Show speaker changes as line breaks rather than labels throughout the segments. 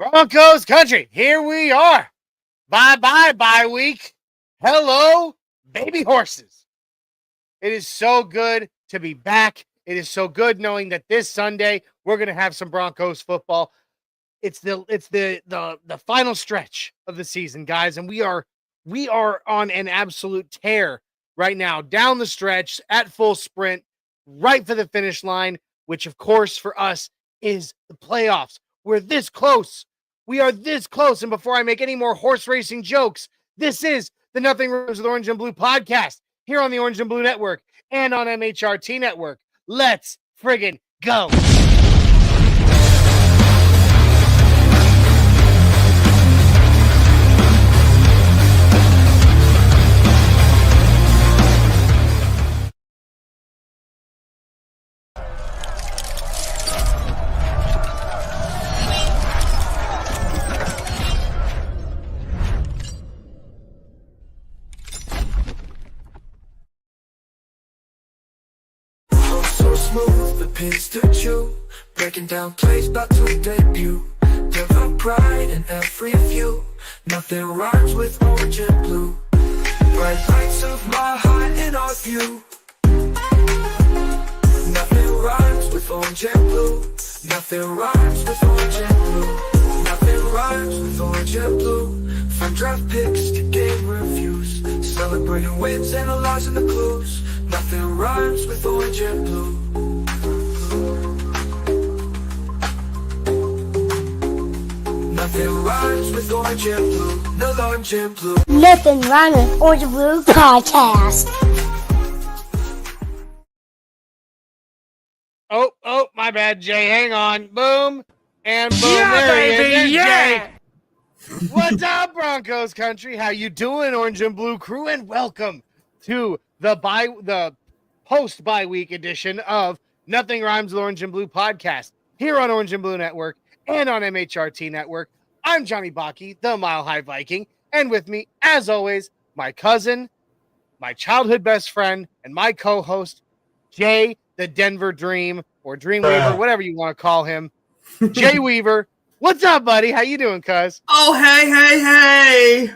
Broncos Country, here we are. Bye-bye, bye week. Hello, baby horses. It is so good to be back. It is so good knowing that this Sunday we're going to have some Broncos football. It's the final stretch of the season, guys, and we are on an absolute tear right now, down the stretch at full sprint, right for the finish line, which of course for us is the playoffs. We're this close. We are this close. And before I make any more horse racing jokes, this is the Nothing Rhymes with Orange and Blue podcast here on the Orange and Blue Network and on MHRT Network. Let's friggin' go.
Smooth, the pins to chew, breaking down plays about to debut. Divine pride in every view, nothing rhymes with orange and blue. Bright lights of my heart in our view. Nothing rhymes with orange and blue. Nothing rhymes with orange and blue. Nothing rhymes with orange and blue. From draft picks to game reviews, celebrating wins, analyzing the clues. Nothing rhymes with orange and blue. Nothing rhymes with orange and blue. No orange and blue.
Nothing rhymes with Orange and Blue podcast.
Oh, my bad, Jay. Hang on. Boom. And boom.
Yeah,
there
baby,
he is.
yeah.
Jay. What's up, Broncos Country? How you doing, Orange and Blue crew? And welcome to the post-bye week edition of Nothing Rhymes with Orange and Blue podcast here on Orange and Blue Network and on MHRT Network. I'm Johnny Baki, the Mile High Viking, and with me, as always, my cousin, my childhood best friend, and my co-host, Jay the Denver Dream, or Dreamweaver, whatever you want to call him. Jay Weaver, what's up, buddy? How you doing, cuz?
Oh, hey.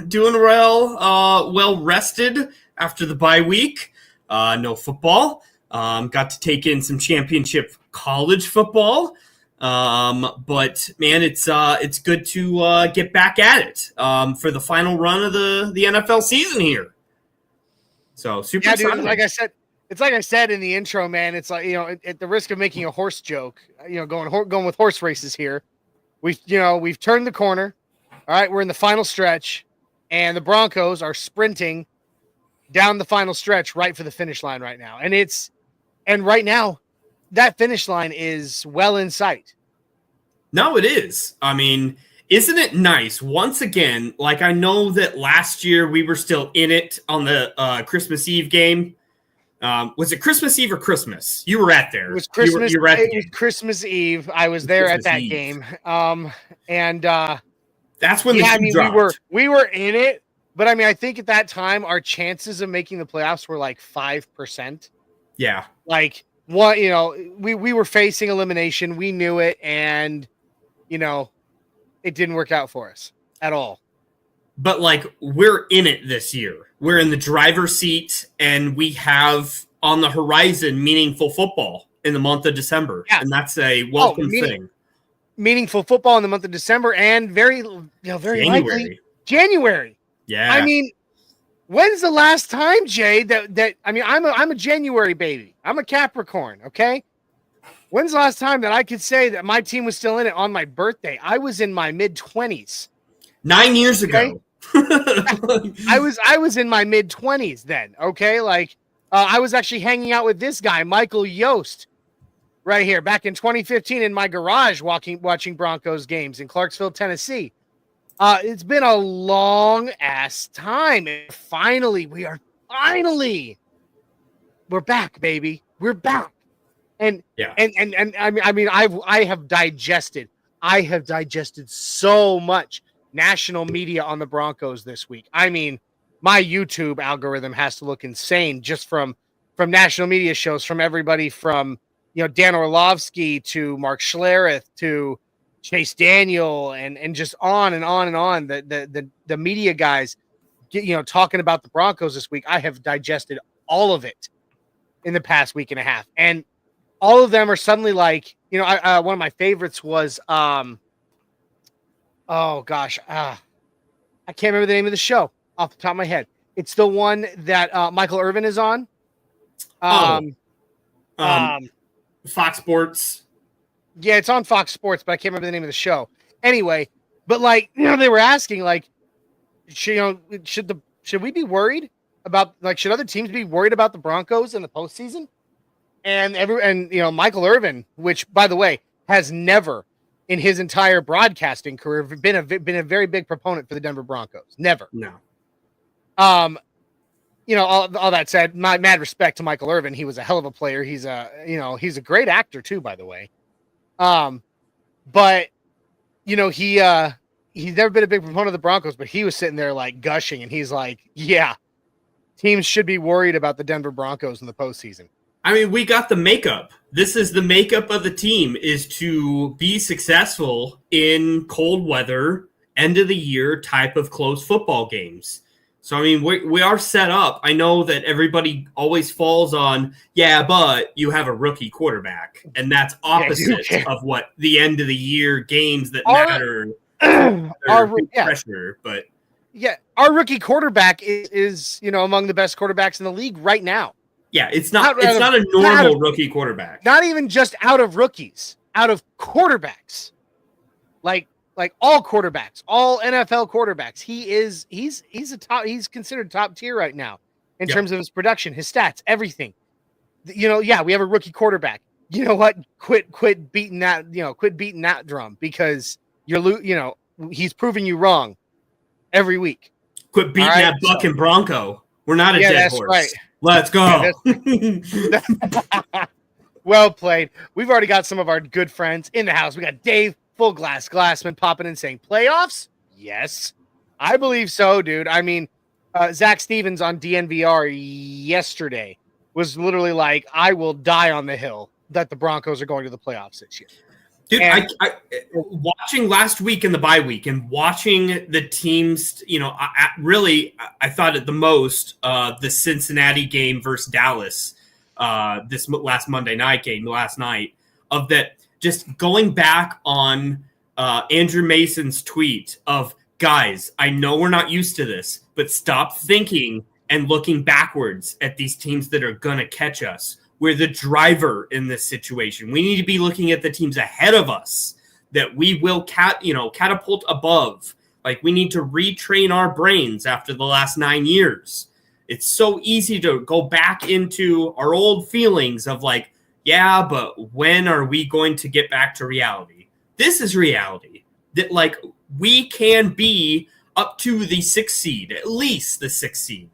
Doing well rested after the bye week. No football. Got to take in some championship college football. But man, it's good to get back at it for the final run of the NFL season here. So super excited.
Dude, like I said in the intro, man. It's like, at the risk of making a horse joke, going with horse races here. We've turned the corner. All right, we're in the final stretch, and the Broncos are sprinting down the final stretch right for the finish line right now. And right now, that finish line is well in sight.
No, it is. I mean, isn't it nice? Once again, like I know that last year we were still in it on the Christmas Eve game. Was it Christmas Eve or Christmas? You were at there.
It was Christmas.
You were at
it was Christmas Eve. I was there at that game.
That's when dropped.
we were in it. But I mean, I think at that time our chances of making the playoffs were like 5%.
Yeah.
Like what, we were facing elimination. We knew it, and it didn't work out for us at all.
But like, we're in it this year. We're in the driver's seat, and we have on the horizon meaningful football in the month of December. Yeah. And that's a welcome thing.
Meaningful football in the month of December, and very likely January.
Yeah.
I mean, when's the last time, Jay, I'm a January baby. I'm a Capricorn, okay? When's the last time that I could say that my team was still in it on my birthday? I was in my mid-20s.
9 years ago.
I was in my mid-20s then, okay? Like, I was actually hanging out with this guy, Michael Yost, right here, back in 2015 in my garage watching Broncos games in Clarksville, Tennessee. It's been a long-ass time. And finally, we're back, baby. We're back. And I mean, I have digested so much national media on the Broncos this week. I mean, my YouTube algorithm has to look insane just from national media shows, from everybody from Dan Orlovsky to Mark Schlereth to Chase Daniel and just on and on and on. The media guys, talking about the Broncos this week. I have digested all of it in the past week and a half, and all of them are suddenly like, one of my favorites was oh gosh, I can't remember the name of the show off the top of my head. It's the one that Michael Irvin is on.
Fox Sports.
Yeah, it's on Fox Sports, but I can't remember the name of the show. Anyway, but they were asking should we be worried about should other teams be worried about the Broncos in the postseason? And Michael Irvin, which by the way has never in his entire broadcasting career been a very big proponent for the Denver Broncos. Never.
No.
All that said, my mad respect to Michael Irvin. He was a hell of a player. He's a great actor too, by the way. But he's never been a big proponent of the Broncos, but he was sitting there gushing, and he's like, yeah, teams should be worried about the Denver Broncos in the postseason.
I mean, we got the makeup. This is the makeup of the team, is to be successful in cold weather, end of the year type of close football games. So, I mean, we are set up. I know that everybody always falls on, but you have a rookie quarterback. And that's opposite of what the end of the year games that matter pressure. But
yeah, our rookie quarterback is among the best quarterbacks in the league right now.
Yeah, it's not a normal rookie quarterback.
Not even just out of rookies, out of quarterbacks. Like all quarterbacks, all NFL quarterbacks. He's considered top tier right now in terms of his production, his stats, everything. We have a rookie quarterback. You know what? Quit beating that drum, because he's proving you wrong every week.
Quit beating that buck and Bronco. We're not a dead horse. Right. Let's go.
Well played. We've already got some of our good friends in the house. We got Dave Full Glass Glassman popping in saying playoffs. Yes, I believe so, dude. I mean, Zach Stevens on DNVR yesterday was literally like, I will die on the hill that the Broncos are going to the playoffs this year.
Dude, I watching last week in the bye week and watching the teams, I thought at the most the Cincinnati game versus Dallas, this last Monday night game last night, of that. Just going back on Andrew Mason's tweet of, guys, I know we're not used to this, but stop thinking and looking backwards at these teams that are going to catch us. We're the driver in this situation. We need to be looking at the teams ahead of us that we will catapult above. We need to retrain our brains after the last 9 years. It's so easy to go back into our old feelings of but when are we going to get back to reality? This is reality. That we can be up to the 6th seed, at least the 6th seed.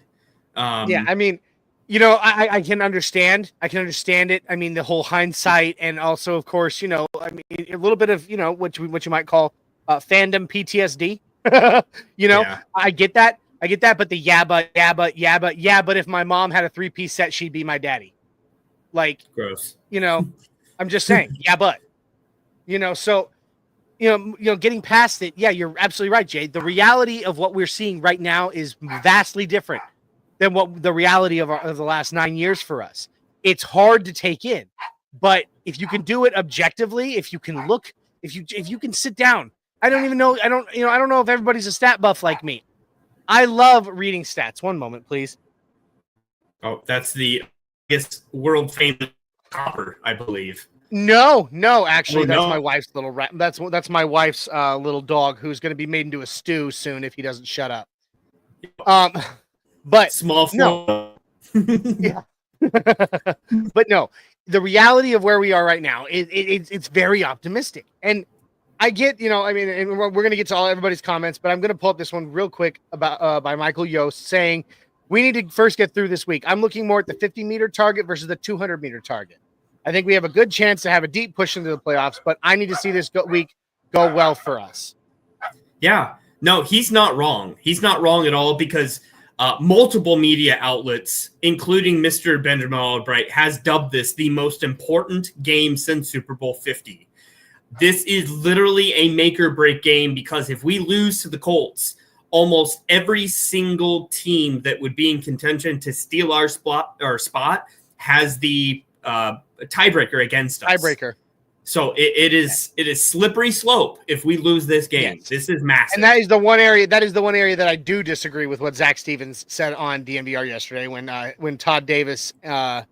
I mean, I can understand. I can understand it. I mean, the whole hindsight, and also, of course, a little bit of what you might call fandom PTSD. I get that. But the but if my mom had a 3-piece set, she'd be my daddy.
Gross.
I'm just saying, so, getting past it. Yeah, you're absolutely right, Jay. The reality of what we're seeing right now is vastly different than what the reality of the last 9 years for us. It's hard to take in, but if you can do it objectively, if you can look, if you can sit down, I don't know if everybody's a stat buff like me. I love reading stats. One moment, please.
Oh, that's the world famous copper, I believe.
No, actually, that's my wife's little rat. That's my wife's little dog, who's going to be made into a stew soon if he doesn't shut up. But
small.
Yeah. But no, the reality of where we are right now, it's very optimistic, and I get, and we're going to get to everybody's comments, but I'm going to pull up this one real quick about by Michael Yost saying, we need to first get through this week. I'm looking more at the 50-meter target versus the 200-meter target. I think we have a good chance to have a deep push into the playoffs, but I need to see this week go well for us.
Yeah. No, he's not wrong. He's not wrong at all, because multiple media outlets, including Mr. Benjamin Albright, has dubbed this the most important game since Super Bowl 50. This is literally a make or break game because if we lose to the Colts, almost every single team that would be in contention to steal our spot has the tiebreaker against us.
Tiebreaker.
So it is slippery slope if we lose this game.
Yes.
This is massive.
And that is the one area that I do disagree with what Zach Stevens said on DNVR yesterday when Todd Davis and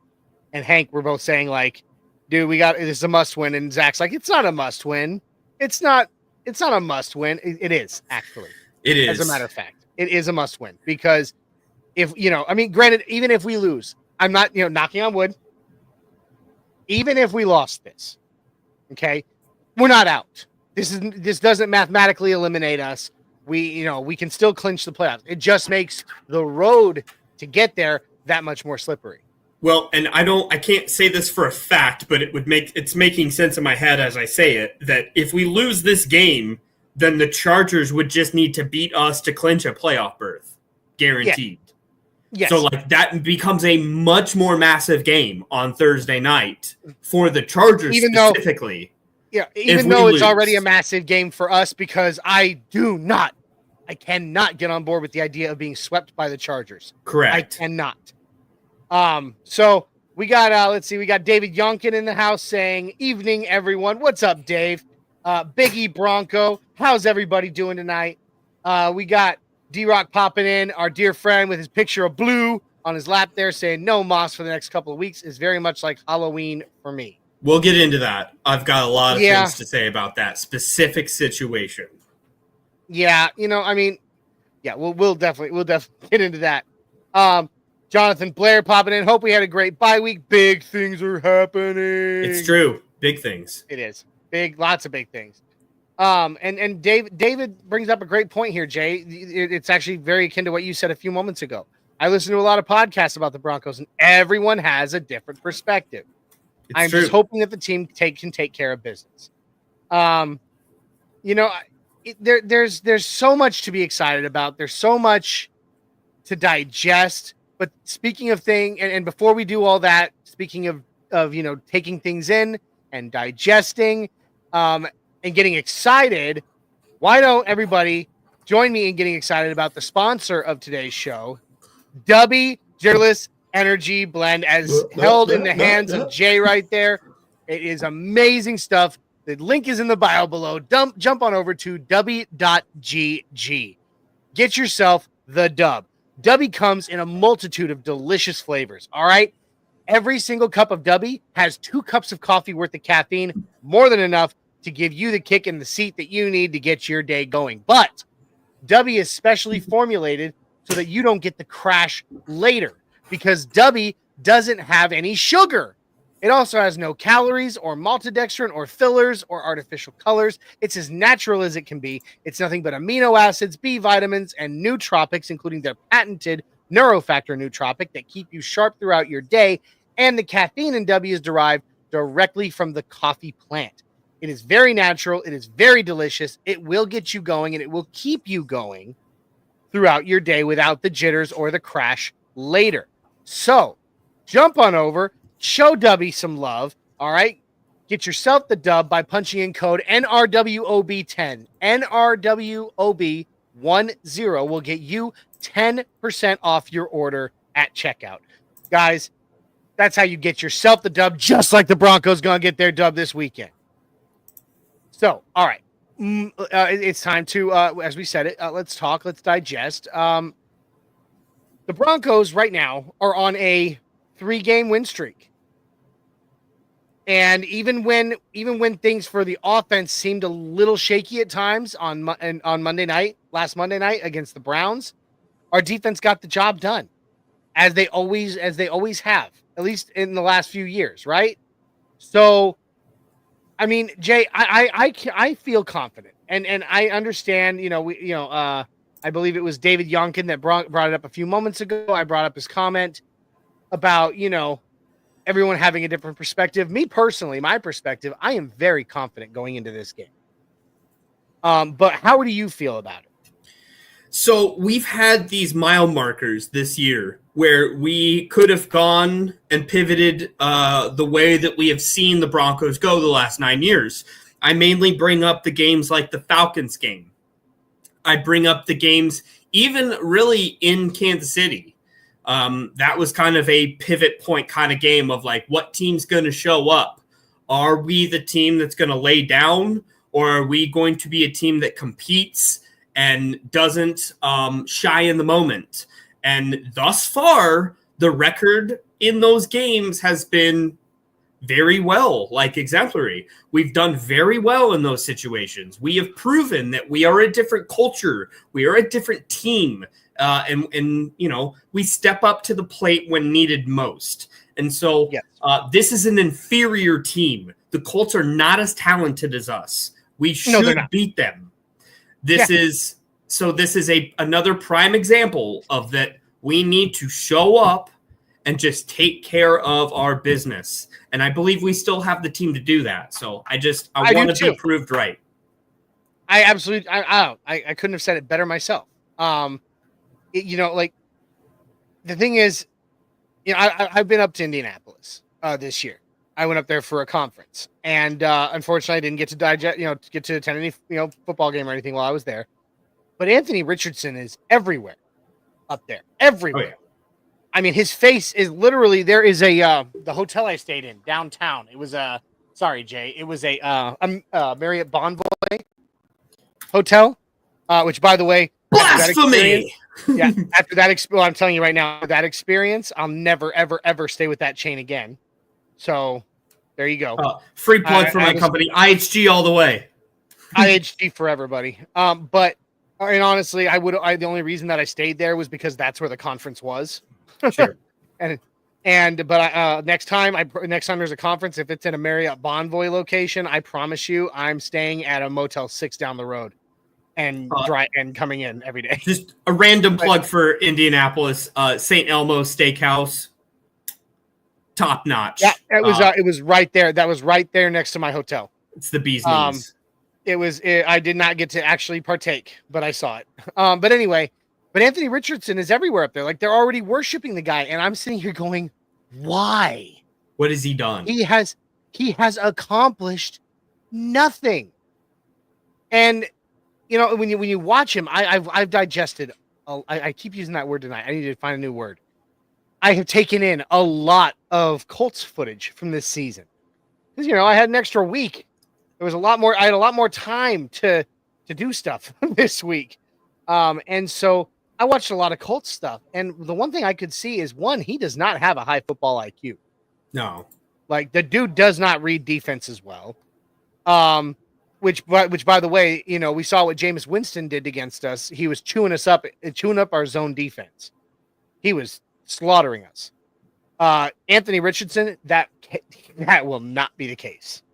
Hank were both saying, like, dude, this is a must win, and Zach's like, it's not a must win. It's not a must win. It is, actually.
It is.
As a matter of fact. It is a must win because granted, even if we lose, I'm not, knocking on wood. Even if we lost this, okay, we're not out. This doesn't mathematically eliminate us. We can still clinch the playoffs. It just makes the road to get there that much more slippery.
Well, and I can't say this for a fact, but it's making sense in my head as I say it, that if we lose this game, then the Chargers would just need to beat us to clinch a playoff berth. Guaranteed.
Yeah. Yes.
So that becomes a much more massive game on Thursday night for the Chargers specifically.
Even though it's already a massive game for us, because I cannot get on board with the idea of being swept by the Chargers.
Correct.
I cannot. So we got we got David Yonkin in the house saying, "Evening, everyone. What's up, Dave? Biggie Bronco. How's everybody doing tonight?" We got D-Rock popping in, our dear friend with his picture of blue on his lap there, saying no moss for the next couple of weeks is very much like Halloween for me.
We'll get into that. I've got a lot of things to say about that specific situation.
Yeah, we'll definitely get into that. Jonathan Blair popping in. Hope we had a great bye week. Big things are happening.
It's true. Big things.
It is. Lots of big things. And David brings up a great point here, Jay. It's actually very akin to what you said a few moments ago. I listen to a lot of podcasts about the Broncos, and everyone has a different perspective. I'm just hoping that the team can take care of business. There's so much to be excited about. There's so much to digest. But speaking of and before we do all that, speaking of taking things in and digesting, and getting excited, why don't everybody join me in getting excited about the sponsor of today's show, Dubby Genderless Energy Blend, as held in the hands of Jay right there. It is amazing stuff. The link is in the bio below. Jump on over to dubby.gg. Get yourself the dub. Dubby comes in a multitude of delicious flavors, all right? Every single cup of Dubby has 2 cups of coffee worth of caffeine, more than enough to give you the kick in the seat that you need to get your day going. But Dubby is specially formulated so that you don't get the crash later, because Dubby doesn't have any sugar. It also has no calories or maltodextrin or fillers or artificial colors. It's as natural as it can be. It's nothing but amino acids, B vitamins, and nootropics, including their patented Neurofactor nootropic that keep you sharp throughout your day. And the caffeine in Dubby is derived directly from the coffee plant. It is very natural. It is very delicious. It will get you going, and it will keep you going throughout your day without the jitters or the crash later. So jump on over, show Dubby some love. All right. Get yourself the dub by punching in code NRWOB10. NRWOB10 will get you 10% off your order at checkout. Guys, that's how you get yourself the dub, just like the Broncos going to get their dub this weekend. So, all right, it's time to, as we said it, let's talk, let's digest. The Broncos right now are on a 3-game win streak. And even when things for the offense seemed a little shaky at times on Monday night, last Monday night against the Browns, our defense got the job done, as they always have, at least in the last few years, right? So, I mean, Jay, I feel confident, and I understand. I believe it was David Yonkin that brought it up a few moments ago. I brought up his comment about everyone having a different perspective. Me personally, my perspective, I am very confident going into this game. But how do you feel about it?
So we've had these mile markers this year where we could have gone and pivoted the way that we have seen the Broncos go the last 9 years. I mainly bring up the games like the Falcons game. I bring up the games even really in Kansas City. That was kind of a pivot point kind of game of like, what team's going to show up? Are we the team that's going to lay down, or are we going to be a team that competes and doesn't shy in the moment? And thus far, the record in those games has been very well, like exemplary. We've done very well in those situations. We have proven that we are a different culture. We are a different team. And you know, we step up to the plate when needed most. And so
Yes.
This is an inferior team. The Colts are not as talented as us. We should beat them. This is another prime example of that. We need to show up and just take care of our business. And I believe we still have the team to do that. So I want to be proved right.
I absolutely, I couldn't have said it better myself. You know, like, the thing is, you know, I've been up to Indianapolis this year. I went up there for a conference, and unfortunately, I didn't get to get to attend any football game or anything while I was there. But Anthony Richardson is everywhere up there, everywhere.
Oh, yeah.
I mean, his face is literally, there is the hotel I stayed in downtown. It was sorry, Jay. It was a Marriott Bonvoy hotel, which, by the way,
blasphemy.
After that I'm telling you right now, that experience, I'll never, ever, ever stay with that chain again. So there you go.
Free plug for my company, IHG all the way.
IHG forever, buddy. But and honestly, the only reason that I stayed there was because that's where the conference was.
Sure.
But next time there's a conference, if it's in a Marriott Bonvoy location, I promise you, I'm staying at a Motel 6 down the road and coming in every day.
Just a random plug for Indianapolis, St. Elmo Steakhouse, top notch.
Yeah, it was right there. That was right there next to my hotel.
It's the bee's knees.
I did not get to actually partake, but I saw it. But anyway. But Anthony Richardson is everywhere up there. Like, they're already worshiping the guy. And I'm sitting here going, why?
What has he done?
He has accomplished nothing. And, you know, when you watch him, I've digested. I keep using that word tonight. I need to find a new word. I have taken in a lot of Colts footage from this season. Because, you know, I had an extra week. There was I had a lot more time to do stuff this week. And so I watched a lot of Colts stuff, and the one thing I could see is, one, he does not have a high football IQ.
No,
like, the dude does not read defense as well. Which by the way, you know, we saw what Jameis Winston did against us. He was chewing up our zone defense. He was slaughtering us. Anthony Richardson, that will not be the case.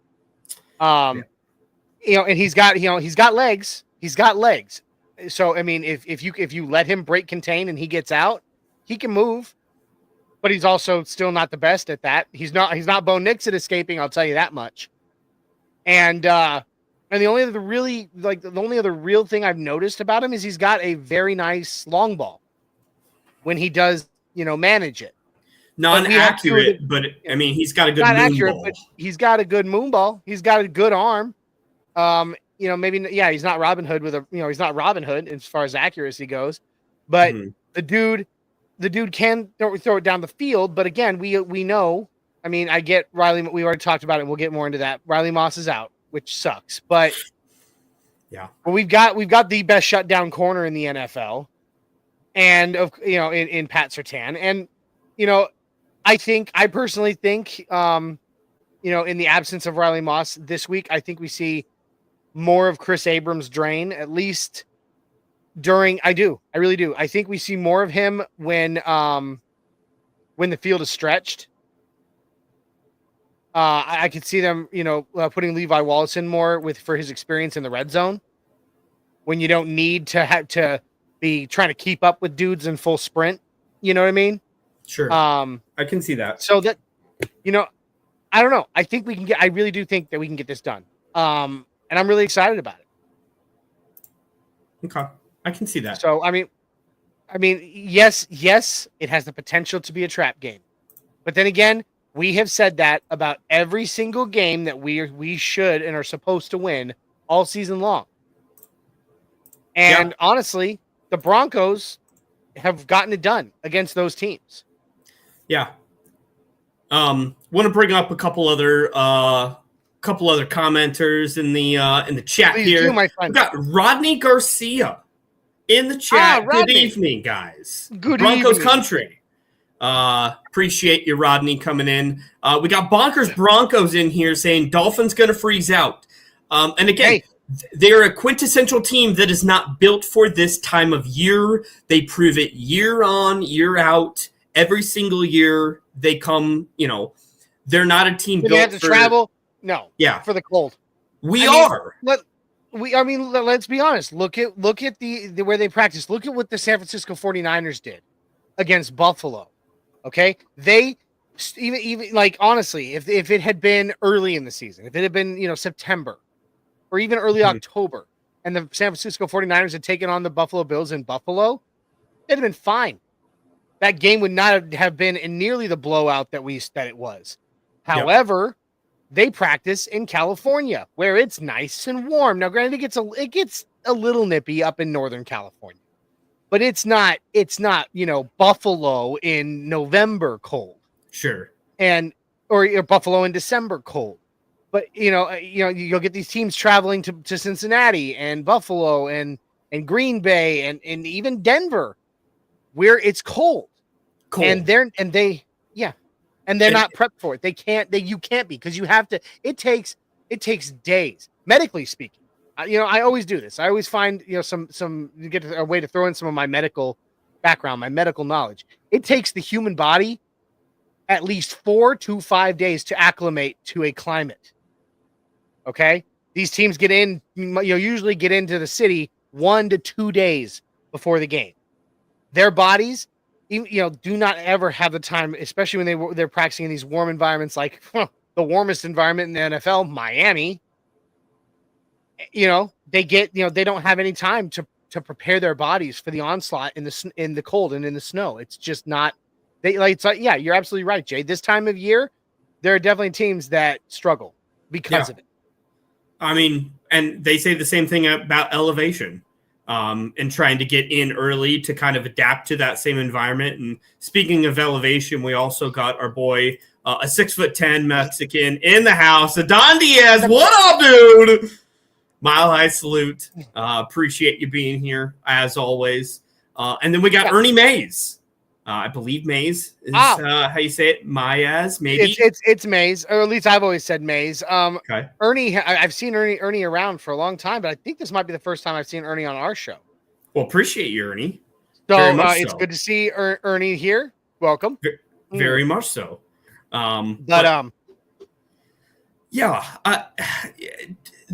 You know, and he's got legs. He's got legs. So, I mean, if you let him break contain and he gets out, he can move, but he's also still not the best at that. He's not Bo Nix at escaping. I'll tell you that much. And the only other real thing I've noticed about him is he's got a very nice long ball when he does, you know, manage it.
Non-accurate, but I mean, he's got a good moon ball.
But he's got a good moon ball. He's got a good arm. You know, maybe, yeah, he's not Robin Hood he's not Robin Hood as far as accuracy goes, but the dude can throw it down the field. But again, we know, I mean, I get Riley. We already talked about it. And we'll get more into that. Riley Moss is out, which sucks, but
yeah,
well, we've got the best shutdown corner in the NFL, and in Pat Surtain. And, you know, I personally think, you know, in the absence of Riley Moss this week, I think we see more of Chris Abrams' drain, at least during. I really do. I think we see more of him when the field is stretched. I could see them, you know, putting Levi Wallace in more for his experience in the red zone, when you don't need to have to be trying to keep up with dudes in full sprint. You know what I mean?
Sure. I can see that.
So that, you know, I don't know. I really do think that we can get this done. And I'm really excited about it.
Okay. I can see that.
So, I mean, yes, it has the potential to be a trap game. But then again, We have said that about every single game that we should and are supposed to win all season long. And honestly, the Broncos have gotten it done against those teams.
Yeah. Want to bring up a couple other commenters in the chat.
Please
here.
do, my friend.
We got Rodney Garcia in the chat. Good
Rodney.
evening, guys.
Good
Broncos
evening.
Country. Appreciate you, Rodney, coming in. We got Bonkers Broncos in here saying Dolphins going to freeze out. And again, they're a quintessential team that is not built for this time of year. They prove it year on, year out. Every single year they come, they're not a team
Do
built
they have to travel? No.
Yeah.
For the cold.
We are.
Let's be honest. Look at the where they practice. Look at what the San Francisco 49ers did against Buffalo. Okay? They even like honestly, if it had been early in the season, if it had been, September or even early October, and the San Francisco 49ers had taken on the Buffalo Bills in Buffalo, it'd have been fine. That game would not have been in nearly the blowout that it was. However, they practice in California where it's nice and warm. Now, granted, it gets a little nippy up in Northern California, but it's not Buffalo in November cold.
Sure.
Or Buffalo in December cold. But you'll get these teams traveling to Cincinnati and Buffalo and Green Bay and even Denver, where it's cold. And they're not prepped for it. You can't be, because you have to. It takes days, medically speaking. I always do this. I always find some get a way to throw in some of my medical background, my medical knowledge. It takes the human body at least 4 to 5 days to acclimate to a climate. Okay, these teams usually get into the city 1 to 2 days before the game. Their bodies, do not ever have the time, especially when they're practicing in these warm environments, like the warmest environment in the NFL, Miami. They don't have any time to prepare their bodies for the onslaught in the cold and in the snow. It's just not. You're absolutely right, Jay. This time of year, there are definitely teams that struggle because of it.
I mean, and they say the same thing about elevation. And trying to get in early to kind of adapt to that same environment. And speaking of elevation, we also got our boy, a 6'10" Mexican in the house, Adon Diaz. What up, dude? Mile high salute. Appreciate you being here as always. And then we got Ernie Mays. I believe Mays is how you say it. Mayaz, maybe.
It's Mays, or at least I've always said Mays.
Okay.
Ernie, I've seen Ernie around for a long time, but I think this might be the first time I've seen Ernie on our show.
Well, appreciate you, Ernie.
So it's good to see Ernie here. Welcome.
Very much so.
The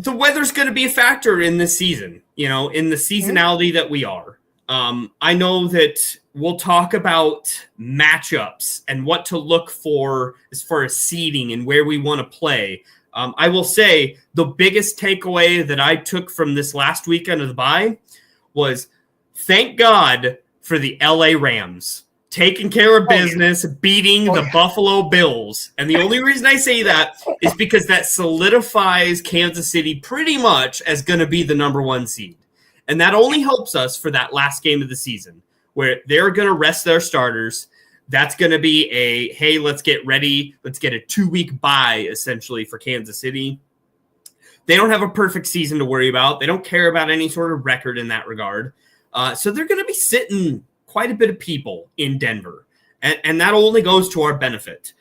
weather's going to be a factor in this season. In the seasonality that we are. I know that we'll talk about matchups and what to look for as far as seeding and where we want to play. I will say the biggest takeaway that I took from this last weekend of the bye was thank God for the LA Rams taking care of business, beating the Buffalo Bills. And the only reason I say that is because that solidifies Kansas City pretty much as going to be the number 1 seed. And that only helps us for that last game of the season where they're going to rest their starters. That's going to be hey, let's get ready. Let's get a 2-week bye, essentially, for Kansas City. They don't have a perfect season to worry about. They don't care about any sort of record in that regard. So they're going to be sitting quite a bit of people in Denver. And that only goes to our benefit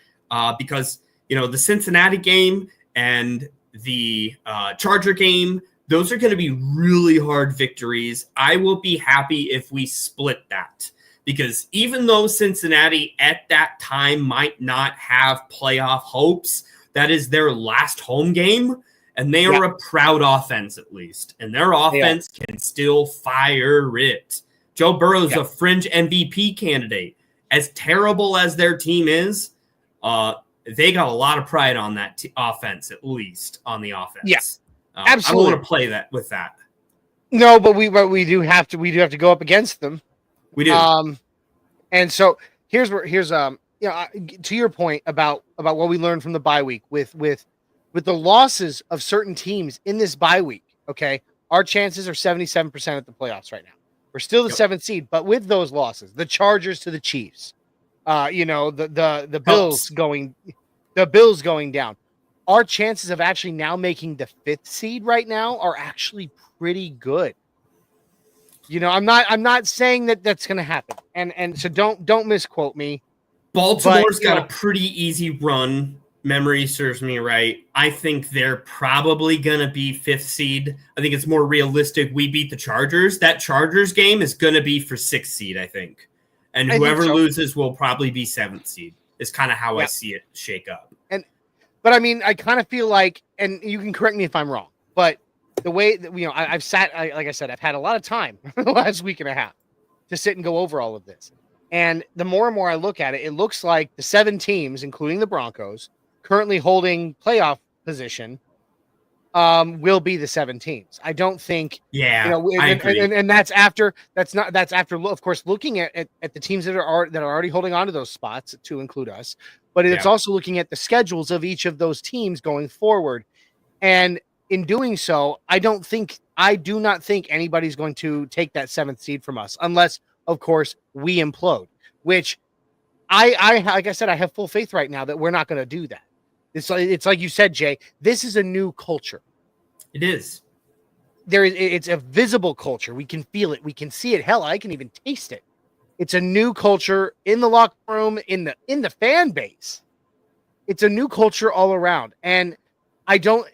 because, the Cincinnati game and the Charger game, those are going to be really hard victories. I will be happy if we split that because even though Cincinnati at that time might not have playoff hopes, that is their last home game, and they are a proud offense at least, and their offense can still fire it. Joe Burrow's a fringe MVP candidate. As terrible as their team is, they got a lot of pride on that offense, at least on the offense.
Yeah. Absolutely.
I don't want to play that with that.
No, but we do have to go up against them.
We do.
And so here's to your point about what we learned from the bye week with the losses of certain teams in this bye week. Okay, our chances are 77% at the playoffs right now. We're still the seventh seed, but with those losses, the Chargers to the Chiefs, the Bills going down. Our chances of actually now making the fifth seed right now are actually pretty good. I'm not saying that that's going to happen, and so don't misquote me.
Baltimore's got a pretty easy run. Memory serves me right. I think they're probably going to be fifth seed. I think it's more realistic we beat the Chargers. That Chargers game is going to be for sixth seed, I think. And whoever loses will probably be seventh seed. Is kind of how I see it shake up.
But I mean, I kind of feel like, and you can correct me if I'm wrong, but the way that, like I said, I've had a lot of time the last week and a half to sit and go over all of this. And the more and more I look at it, it looks like the 7 teams, including the Broncos, currently holding playoff position, will be the 7 teams. I don't think,
I agree.
And that's after, of course, looking at the teams that are already holding on to those spots, to include us, but it's also looking at the schedules of each of those teams going forward. And in doing so, I do not think anybody's going to take that 7th seed from us, unless, of course, we implode, which I like I said, I have full faith right now that we're not going to do that. It's like you said, Jay, this is a new culture.
It is.
It's a visible culture. We can feel it. We can see it. Hell, I can even taste it. It's a new culture in the locker room, in the fan base. It's a new culture all around. And I don't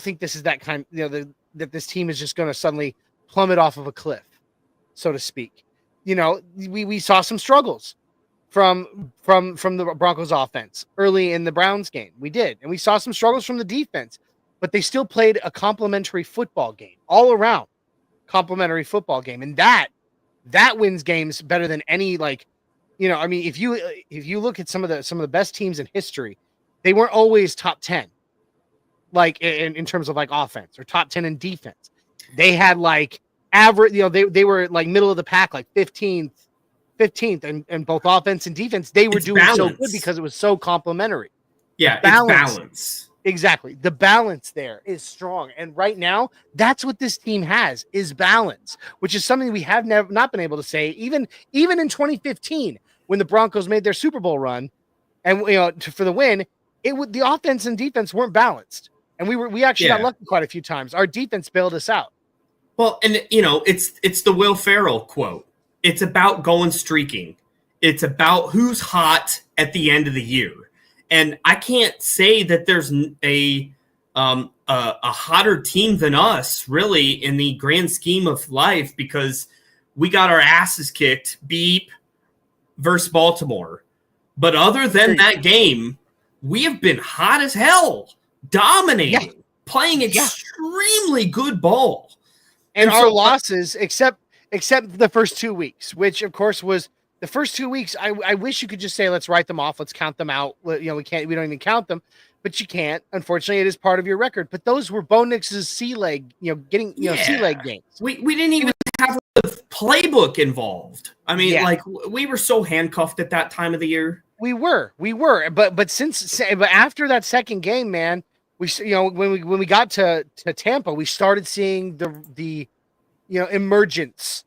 think this is that kind, that this team is just going to suddenly plummet off of a cliff, so to speak. We saw some struggles from the Broncos offense early in the Browns game. We did. And we saw some struggles from the defense, but they still played a complimentary football game, all around complimentary football game. And that wins games better than any, if you look at some of the best teams in history, they weren't always top 10, like in terms of like offense, or top 10 in defense. They had like average, they were like middle of the pack, like 15th and both offense and defense. They were doing balance. So good because it was so complimentary.
Yeah, it's balance.
Exactly. The balance there is strong. And right now, that's what this team has, is balance, which is something we have not been able to say, even in 2015, when the Broncos made their Super Bowl run and for the win, the offense and defense weren't balanced. And we actually got lucky quite a few times. Our defense bailed us out.
Well, and it's the Will Ferrell quote. It's about going streaking. It's about who's hot at the end of the year. And I can't say that there's a hotter team than us, really, in the grand scheme of life, because we got our asses kicked, versus Baltimore. But other than that game, we have been hot as hell, dominating, playing extremely good ball.
And our losses, except the first 2 weeks, which of course was the first 2 weeks. I wish you could just say, let's write them off. Let's count them out. We don't even count them, but you can't. Unfortunately, it is part of your record. But those were Bo Nix's sea leg, sea leg games.
We didn't even have the playbook involved. I mean, we were so handcuffed at that time of the year.
We were, but after that second game, man, when we got to Tampa, we started seeing the emergence,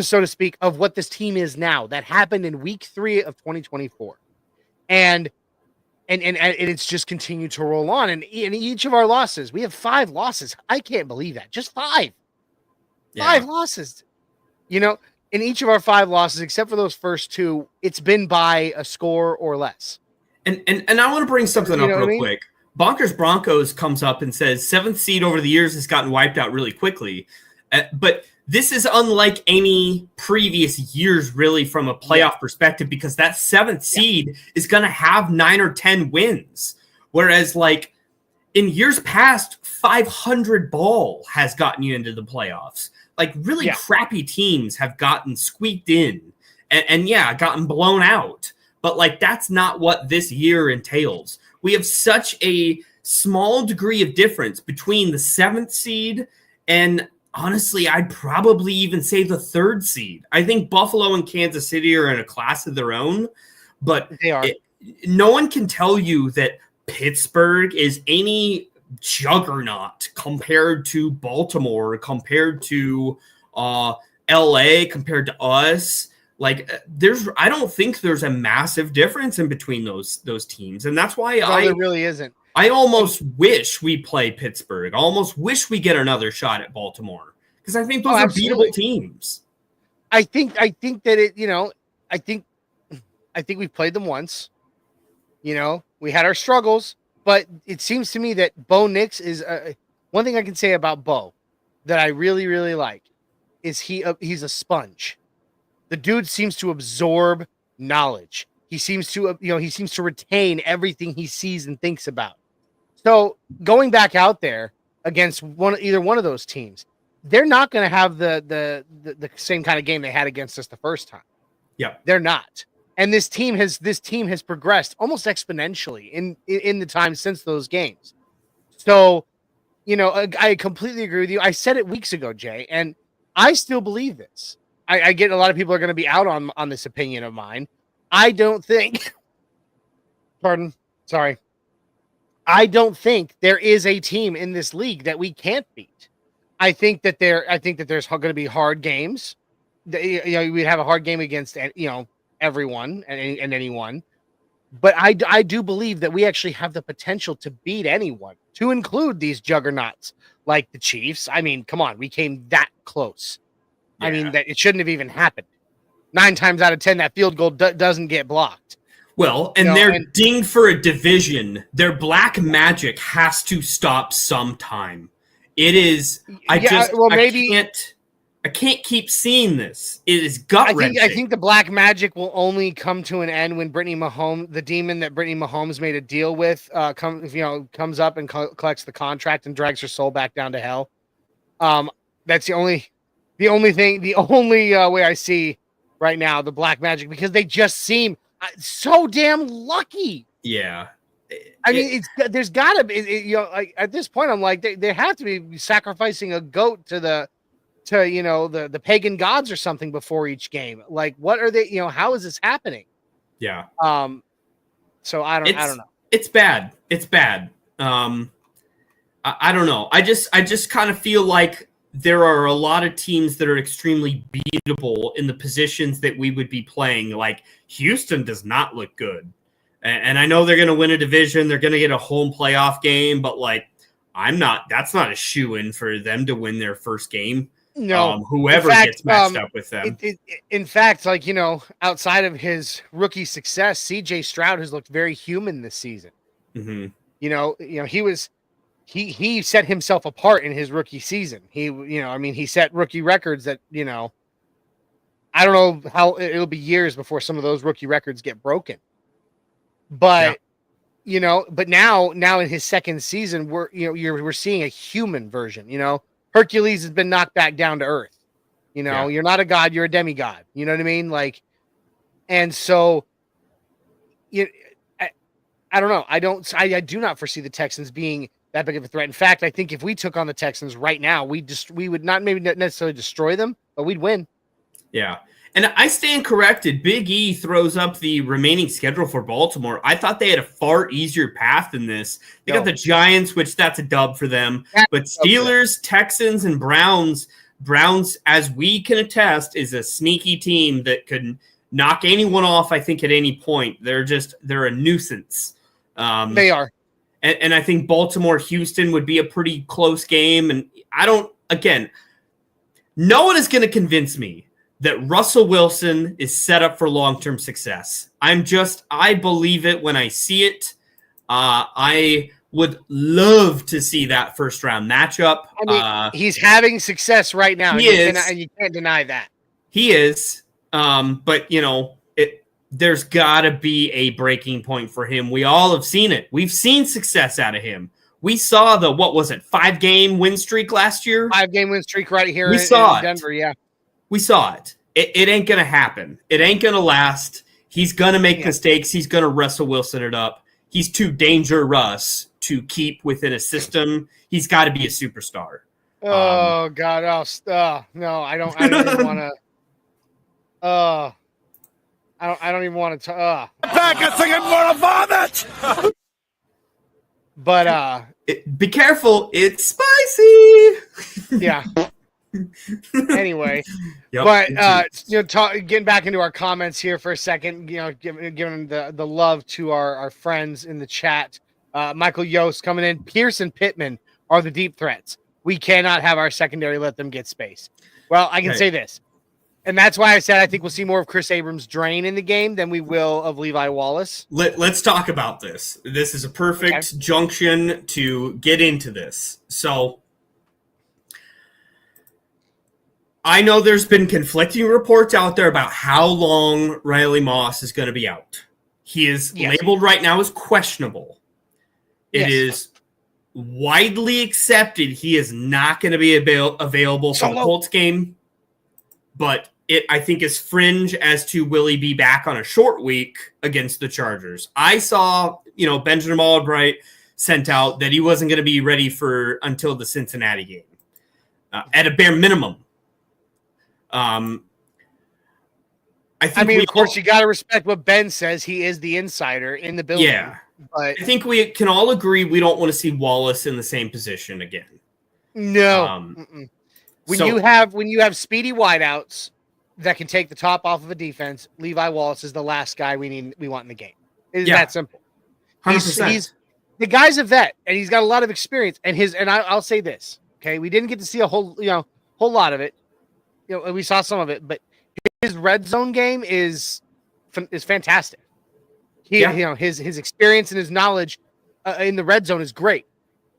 so to speak, of what this team is now. That happened in week 3 of 2024, and it's just continued to roll on. And in each of our losses, we have 5 losses. I can't believe that, just 5 losses. In each of our 5 losses, except for those first 2, it's been by a score or less.
And I want to bring something up real quick. Bonkers Broncos comes up and says 7th seed over the years has gotten wiped out really quickly. But this is unlike any previous years, really, from a playoff perspective, because that 7th seed is going to have 9 or 10 wins. Whereas, in years past, 500 ball has gotten you into the playoffs. Really crappy teams have gotten squeaked in and gotten blown out. But, that's not what this year entails. We have such a small degree of difference between the 7th seed and, honestly, I'd probably even say the 3rd seed. I think Buffalo and Kansas City are in a class of their own, but
They are.
No one can tell you that Pittsburgh is any juggernaut compared to Baltimore, compared to LA, compared to us. Like I don't think there's a massive difference in between those teams, and that's why
there really isn't.
I almost wish we play Pittsburgh. I almost wish we get another shot at Baltimore because I think those are beatable teams.
I think that it. I think we've played them once. We had our struggles, but it seems to me that Bo Nix is one thing I can say about Bo that I really, really like is he's a sponge. The dude seems to absorb knowledge. He seems to, retain everything he sees and thinks about. So going back out there against either one of those teams, they're not going to have the same kind of game they had against us the first time.
Yeah,
they're not. And this team has progressed almost exponentially in the time since those games. So, I completely agree with you. I said it weeks ago, Jay, and I still believe this. I get a lot of people are going to be out on this opinion of mine. I don't think. Pardon. Sorry. I don't think there is a team in this league that we can't beat. I think that there's going to be hard games. We have a hard game against everyone and anyone, but I do believe that we actually have the potential to beat anyone, to include these juggernauts like the Chiefs. I mean, come on, we came that close. Yeah. I mean, that it shouldn't have even happened. 9 times out of 10, that field goal doesn't get blocked.
Well, and they're dinged for a division. Their black magic has to stop sometime. It is. I can't keep seeing this. It is gut-wrenching.
I think the black magic will only come to an end when Brittany Mahomes, the demon that Brittany Mahomes made a deal with, comes up and collects the contract and drags her soul back down to hell. That's the only way I see right now the black magic, because they just seem so damn lucky.
Yeah.
I mean, there's got to be, at this point, I'm like, they have to be sacrificing a goat to the pagan gods or something before each game. Like, what are they, how is this happening?
Yeah.
So I don't know.
It's bad. It's bad. I don't know. I just kind of feel like there are a lot of teams that are extremely beatable in the positions that we would be playing. Like Houston does not look good. And I know they're going to win a division. They're going to get a home playoff game, but like, that's not a shoo-in for them to win their first game.
No,
whoever gets matched up with them.
In fact, like, outside of his rookie success, CJ Stroud has looked very human this season.
Mm-hmm.
He set himself apart in his rookie season. He set rookie records that, I don't know how it'll be years before some of those rookie records get broken. But, but now in his second season, we're seeing a human version, Hercules has been knocked back down to earth. You're not a god, you're a demigod. You know what I mean? Like, and so I don't know. I do not foresee the Texans being that big of a threat. In fact, I think if we took on the Texans right now, we would not maybe necessarily destroy them, but we'd win.
Yeah. And I stand corrected. Big E throws up the remaining schedule for Baltimore. I thought they had a far easier path than this. They got the Giants, which that's a dub for them. But Steelers, Texans, and Browns, as we can attest, is a sneaky team that could knock anyone off, I think, at any point. They're a nuisance.
They are.
And I think Baltimore-Houston would be a pretty close game. And no one is going to convince me that Russell Wilson is set up for long-term success. I believe it when I see it. I would love to see that first-round matchup.
I mean, he's having success right now. And you can't deny that.
He is. But, there's got to be a breaking point for him. We all have seen it. We've seen success out of him. We saw the, 5-game win streak last year?
5-game win streak right here in Denver, yeah.
We saw it. It ain't going to happen. It ain't going to last. He's going to make mistakes. He's going to Russell Wilson it up. He's too dangerous to keep within a system. He's got to be a superstar.
Oh, God. No, I don't even want to. I don't even want to.
Back and singing for a vomit.
But
Be careful, it's spicy.
yeah. Anyway,
Yep,
but
indeed.
getting back into our comments here for a second, giving the love to our friends in the chat. Michael Yost coming in. Pierce and Pittman are the deep threats. We cannot have our secondary let them get space. Well, I can say this, and that's why I said I think we'll see more of Chris Abrams drain in the game than we will of Levi Wallace.
Let's talk about this. This is a perfect junction to get into this. So I know there's been conflicting reports out there about how long Riley Moss is going to be out. He is labeled right now as questionable. It is widely accepted he is not going to be available for the Colts game, but it, I think, is fringe as to will he be back on a short week against the Chargers. I saw, Benjamin Albright sent out that he wasn't going to be ready for until the Cincinnati game at a bare minimum. I think
of course, you got to respect what Ben says. He is the insider in the building.
Yeah.
But
I think we can all agree we don't want to see Wallace in the same position again.
No. When you have speedy wideouts that can take the top off of a defense, Levi Wallace is the last guy we want in the game. It is that simple.
100%.
He's the guy's a vet and he's got a lot of experience. And I'll say this, okay? We didn't get to see a whole lot of it. We saw some of it, but his red zone game is fantastic. His experience and his knowledge in the red zone is great.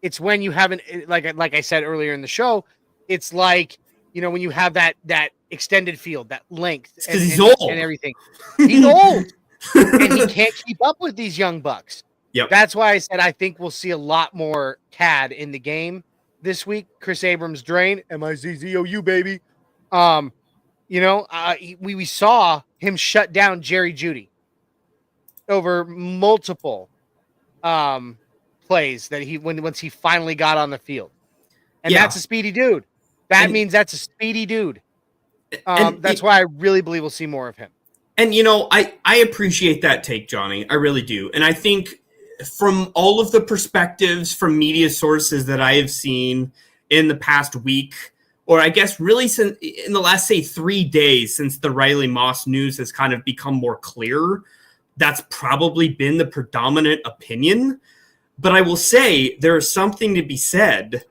It's when you haven't, like I said earlier in the show, it's like, when you have that extended field, that length,
because he's old
and everything. He's old, and he can't keep up with these young bucks.
Yep.
That's why I said I think we'll see a lot more CAD in the game this week. Chris Abrams drain, MIZZOU baby. We saw him shut down Jerry Jeudy over multiple plays that once he finally got on the field. And that's a speedy dude. That means that's a speedy dude. That's why I really believe we'll see more of him.
And, I appreciate that take, Johnny. I really do. And I think from all of the perspectives from media sources that I have seen in the past week, or I guess really since in the last, say, 3 days since the Riley Moss news has kind of become more clear, that's probably been the predominant opinion. But I will say there is something to be said.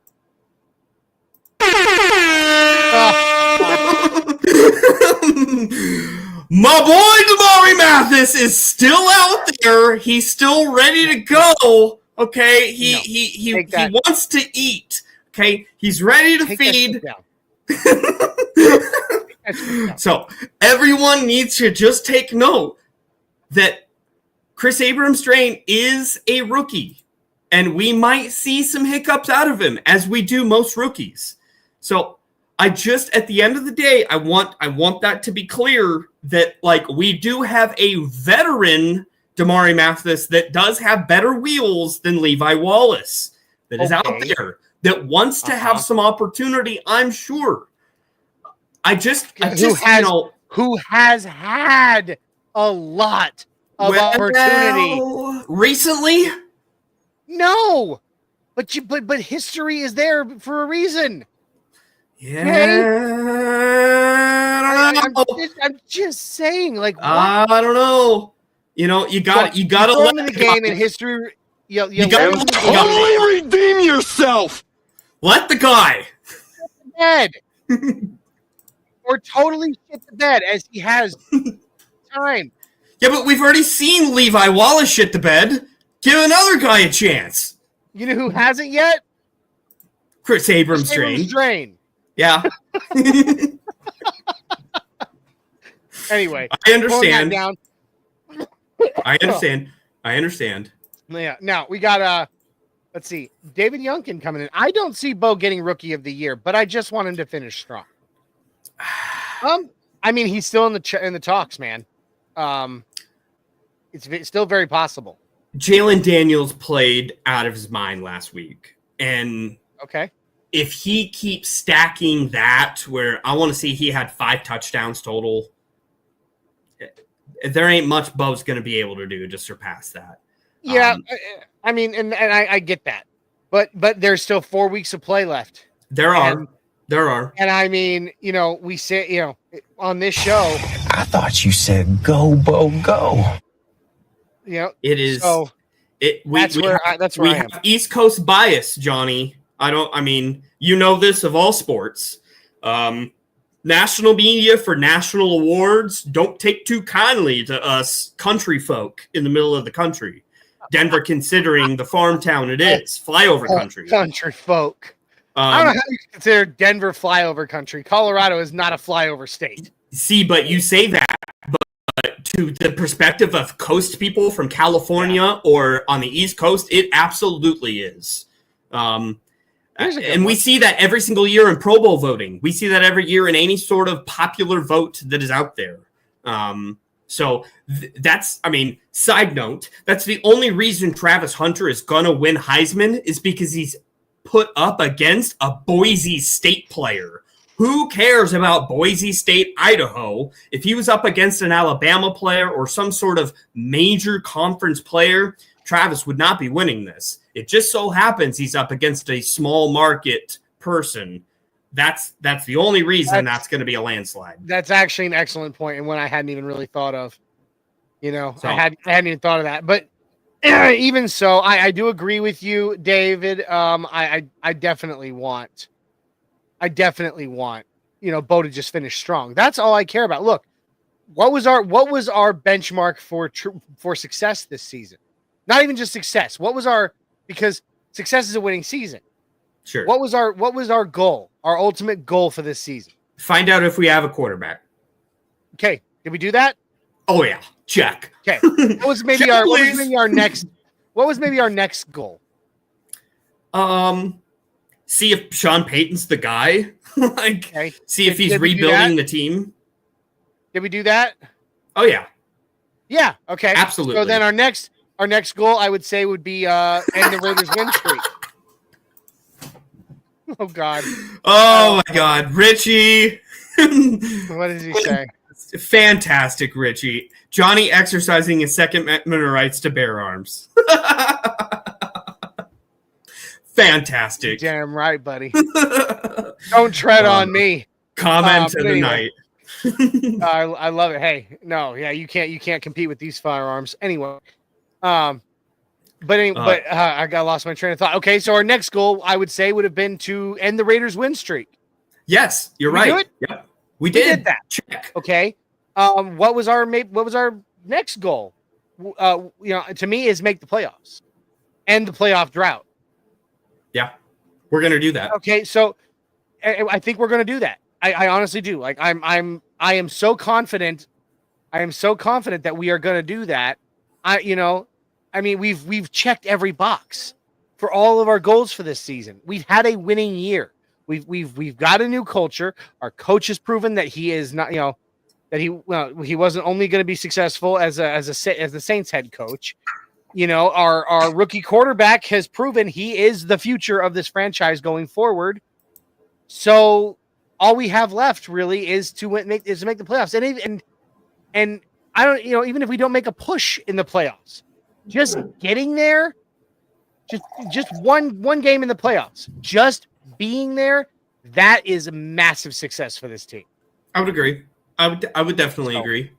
My boy Damari Mathis is still out there. He's still ready to go. Okay, he wants to eat. Okay, he's ready to feed. So everyone needs to just take note that Chris Abrams Drain is a rookie, and we might see some hiccups out of him as we do most rookies. So I just, at the end of the day, I want that to be clear that we do have a veteran Damari Mathis that does have better wheels than Levi Wallace that is out there that wants to have some opportunity. I'm sure.
Who has had a lot of opportunity
recently?
No, but history is there for a reason.
Yeah,
okay? I'm just saying, what?
I don't know. You got to
throw him in the game in history. You got
to redeem yourself.
Let the guy
bed or totally shit the bed as he has time.
Yeah, but we've already seen Levi Wallace shit the bed. Give another guy a chance.
You know who hasn't yet?
Chris Abrams Drain. Yeah.
Anyway,
I understand. I understand.
Yeah. Now we got let's see, David Youngkin coming in. I don't see Bo getting Rookie of the Year, but I just want him to finish strong. He's still in the talks, man. It's still very possible.
Jalen Daniels played out of his mind last week, and if he keeps stacking that, where I want to see he had 5 touchdowns total, there ain't much Bo's going to be able to do to surpass that.
Yeah, I mean, and I get that, but there's still 4 weeks of play left.
There are,
and I mean, we say, on this show,
I thought you said go, Bo, go.
It is.
So that's where I am.
Have East Coast bias, Johnny. This of all sports. National media for national awards don't take too kindly to us country folk in the middle of the country. Denver, considering the farm town it is, flyover country.
Country folk. I don't know how you consider Denver flyover country. Colorado is not a flyover state.
See, but you say that, but to the perspective of coast people from California or on the East Coast, it absolutely is. And we see that every single year in Pro Bowl voting. We see that every year in any sort of popular vote that is out there. Side note, that's the only reason Travis Hunter is going to win Heisman is because he's put up against a Boise State player. Who cares about Boise State, Idaho? If he was up against an Alabama player or some sort of major conference player, Travis would not be winning this. It just so happens he's up against a small market person. That's the only reason that's going to be a landslide.
That's actually an excellent point, and one I hadn't even really thought of. I hadn't even thought of that. But even so, I do agree with you, David. I definitely want, Bo to just finish strong. That's all I care about. Look, what was our benchmark for success this season? Not even just success. Because success is a winning season.
Sure.
What was our goal? Our ultimate goal for this season?
Find out if we have a quarterback.
Okay. Did we do that?
Oh yeah. Check.
Okay. What was maybe our next goal?
See if Sean Payton's the guy. See if he's rebuilding the team.
Did we do that?
Oh yeah.
Yeah. Okay.
Absolutely.
So then our next goal, I would say, would be end the Raiders win streak. Oh God.
Oh my God, Richie.
What does he say?
Fantastic, Richie. Johnny exercising his Second Amendment rights to bear arms. Fantastic.
Damn right, buddy. Don't tread on me.
Comment of the night.
I love it. Hey, no, yeah, you can't compete with these firearms anyway. I got lost my train of thought. Okay, so our next goal, I would say, would have been to end the Raiders win streak.
Yes, you're right. Yep. We did
that.
Check.
Okay. What was our next goal? To me, is make the playoffs, end the playoff drought.
Yeah, we're gonna do that.
Okay, so I think we're gonna do that. I honestly do. Like I am so confident. I am so confident that we are gonna do that. We've checked every box for all of our goals for this season. We've had a winning year. We've got a new culture. Our coach has proven that he is not, that he wasn't only going to be successful as the Saints head coach. Our rookie quarterback has proven he is the future of this franchise going forward. So all we have left really is to make the playoffs. And I don't, even if we don't make a push in the playoffs, just getting there, just one game in the playoffs, just being there, that is a massive success for this team.
I would agree. I would definitely agree.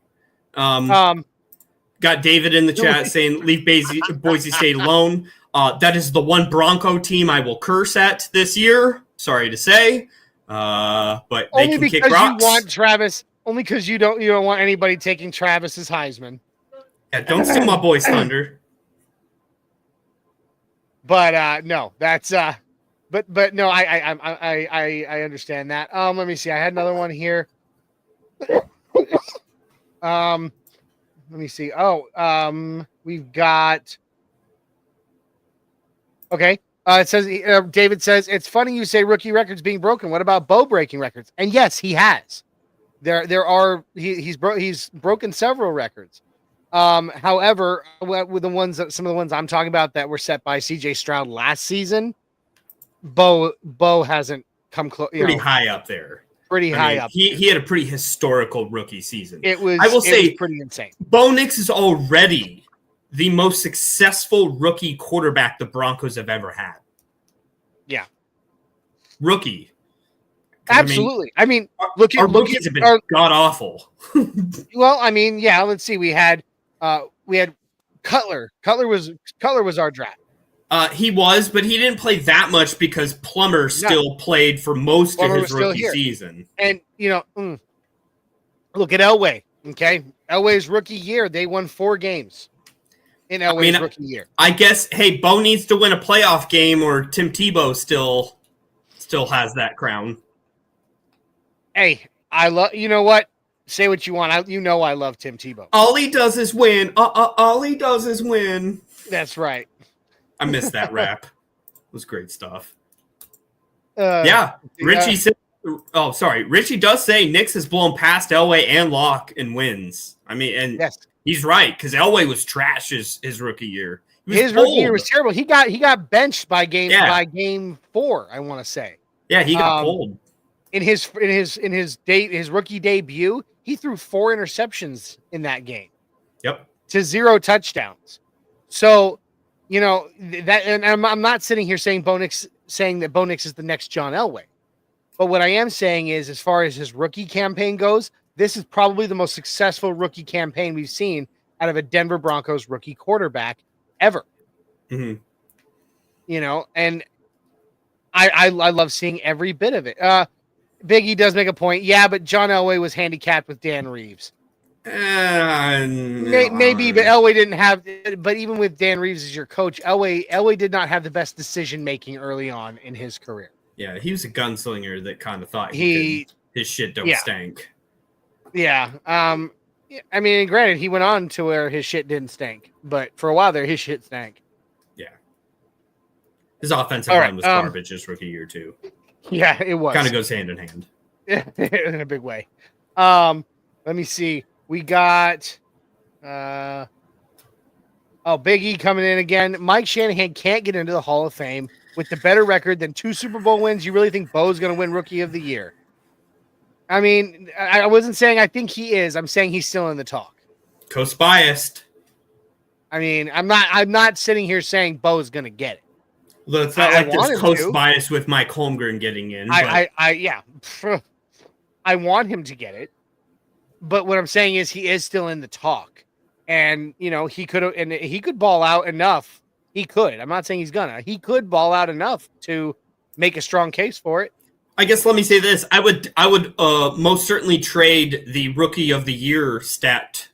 Got David in the chat saying leave Boise State alone. That is the one Bronco team I will curse at this year. Sorry to say, but they can kick rocks.
You want Travis. Only because you don't want anybody taking Travis's Heisman.
Yeah, don't steal my boy's thunder.
But no, that's but no, I understand that. Let me see. I had another one here. Let me see. We've got. Okay. It says David says it's funny you say rookie records being broken. What about Bo breaking records? And yes, he has. He's broken several records. However, with some of the ones I'm talking about that were set by CJ Stroud last season, Bo hasn't come close.
Pretty high up there.
pretty high up.
He had a pretty historical rookie season.
It was.
I will say,
was pretty insane.
Bo Nix is already the most successful rookie quarterback the Broncos have ever had.
Yeah,
rookie.
Absolutely. I mean,
our
look at
rookies have been god awful.
Well, I mean, yeah. Let's see. We had Cutler. Cutler was our draft.
He was, but he didn't play that much because Plummer still played for most of his rookie season.
And look at Elway. Okay, Elway's rookie year, they won 4 games in Elway's rookie year.
I guess. Hey, Bo needs to win a playoff game, or Tim Tebow still has that crown.
Hey, I love. You know what? Say what you want. I love Tim Tebow.
All he does is win. All he does is win.
That's right.
I missed that rap. It was great stuff. Richie said. Oh, sorry. Richie does say Nix has blown past Elway and Locke in wins. I mean, and
yes,
he's right because Elway was trash his rookie year.
His rookie year was terrible. He got benched by game 4. I want to say.
Yeah, he got pulled.
In his rookie debut, he threw 4 interceptions in that game.
Yep.
To 0 touchdowns. So, that, and I'm not sitting here saying that Bo Nix is the next John Elway. But what I am saying is, as far as his rookie campaign goes, this is probably the most successful rookie campaign we've seen out of a Denver Broncos rookie quarterback ever.
Mm-hmm.
And I love seeing every bit of it. Biggie does make a point. Yeah, but John Elway was handicapped with Dan Reeves. Maybe, but Elway didn't have. But even with Dan Reeves as your coach, Elway did not have the best decision making early on in his career.
Yeah, he was a gunslinger that kind of thought his shit don't stink.
Yeah. I mean, granted, he went on to where his shit didn't stink, but for a while there, his shit stank.
Yeah. His offensive line was garbage his rookie year too.
Yeah, it was.
Kind of goes hand in hand.
In a big way. Let me see. We got Big E coming in again. Mike Shanahan can't get into the Hall of Fame with the better record than 2 Super Bowl wins. You really think Bo's going to win Rookie of the Year? I mean, I wasn't saying I think he is. I'm saying he's still in the talk.
Coast biased.
I mean, I'm not sitting here saying Bo's going to get it.
Well, it's not like there's coast bias with Mike Holmgren getting in.
I want him to get it. But what I'm saying is he is still in the talk. And, he could ball out enough. He could. I'm not saying he's gonna. He could ball out enough to make a strong case for it.
I guess let me say this. I would most certainly trade the Rookie of the Year stat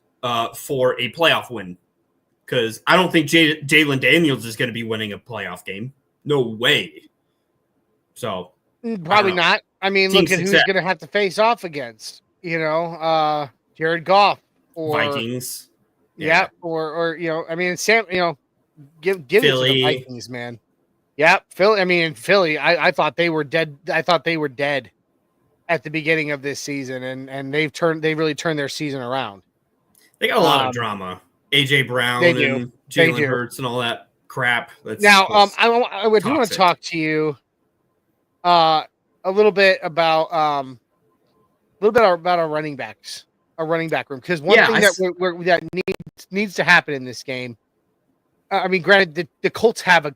for a playoff win. Because I don't think Jalen Daniels is going to be winning a playoff game. No way. So
probably not. I mean, look at who's going to have to face off against. Jared Goff or
Vikings.
Yeah, or I mean, Sam. Give it to the Vikings, man. Yeah, Philly. I mean, Philly. I thought they were dead. I thought they were dead at the beginning of this season, and they've really turned their season around.
They got a lot of drama. AJ Brown and Jalen Hurts and all that crap.
I do want to talk to you a little bit about our running backs, our running back room, because one thing that needs to happen in this game. I mean, granted, the Colts have a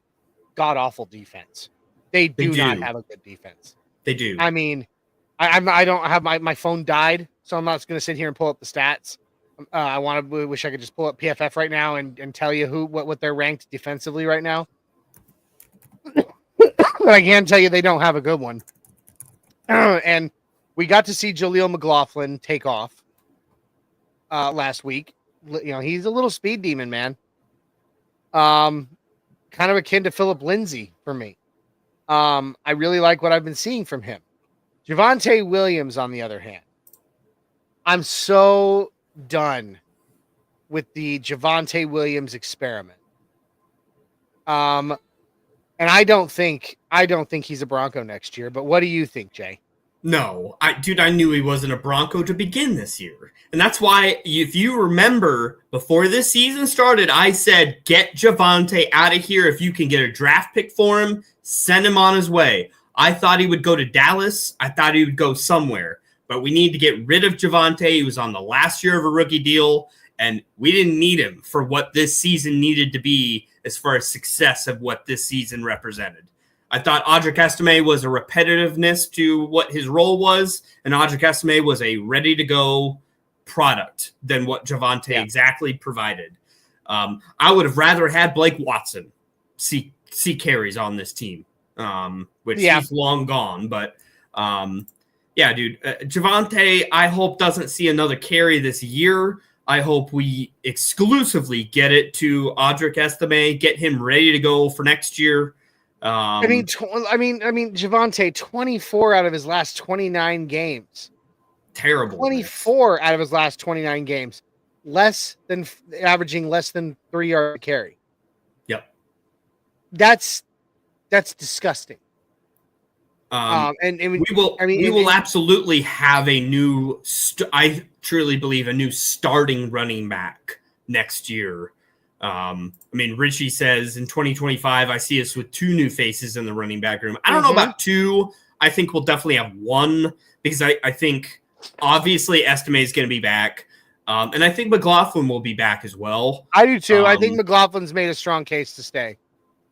god awful defense. They do not have a good defense.
They do.
I mean, I don't have my phone died, so I'm not going to sit here and pull up the stats. I wish I could just pull up PFF right now and tell you what they're ranked defensively right now. But I can tell you they don't have a good one. And we got to see Jaleel McLaughlin take off last week. He's a little speed demon, man. Kind of akin to Phillip Lindsay for me. I really like what I've been seeing from him. Javonte Williams, on the other hand, I'm so done with the Javonte Williams experiment. And I don't think he's a Bronco next year, but what do you think, Jay?
No, I knew he wasn't a Bronco to begin this year. And that's why, if you remember, before this season started, I said, get Javonte out of here. If you can get a draft pick for him, send him on his way. I thought he would go to Dallas. I thought he would go somewhere. But we need to get rid of Javonte. He was on the last year of a rookie deal, and we didn't need him for what this season needed to be as far as success of what this season represented. I thought Audric Estime was a repetitiveness to what his role was, and Audric Estime was a ready-to-go product than what Javonte exactly provided. I would have rather had Blake Watson see carries on this team, which he's long gone. But, dude, Javonte, I hope doesn't see another carry this year. I hope we exclusively get it to Audric Estime, get him ready to go for next year.
Javonte, 24 out of his last 29 games.
Terrible.
24 out of his last 29 games. Averaging less than 3 yards a carry.
Yep.
That's disgusting. We will absolutely have a new, I truly believe, a new starting running back next year. Richie says in 2025, I see us with 2 new faces in the running back room. I don't know about 2. I think we'll definitely have 1 because I think obviously Estime is going to be back. And I think McLaughlin will be back as well. I do too. I think McLaughlin's made a strong case to stay.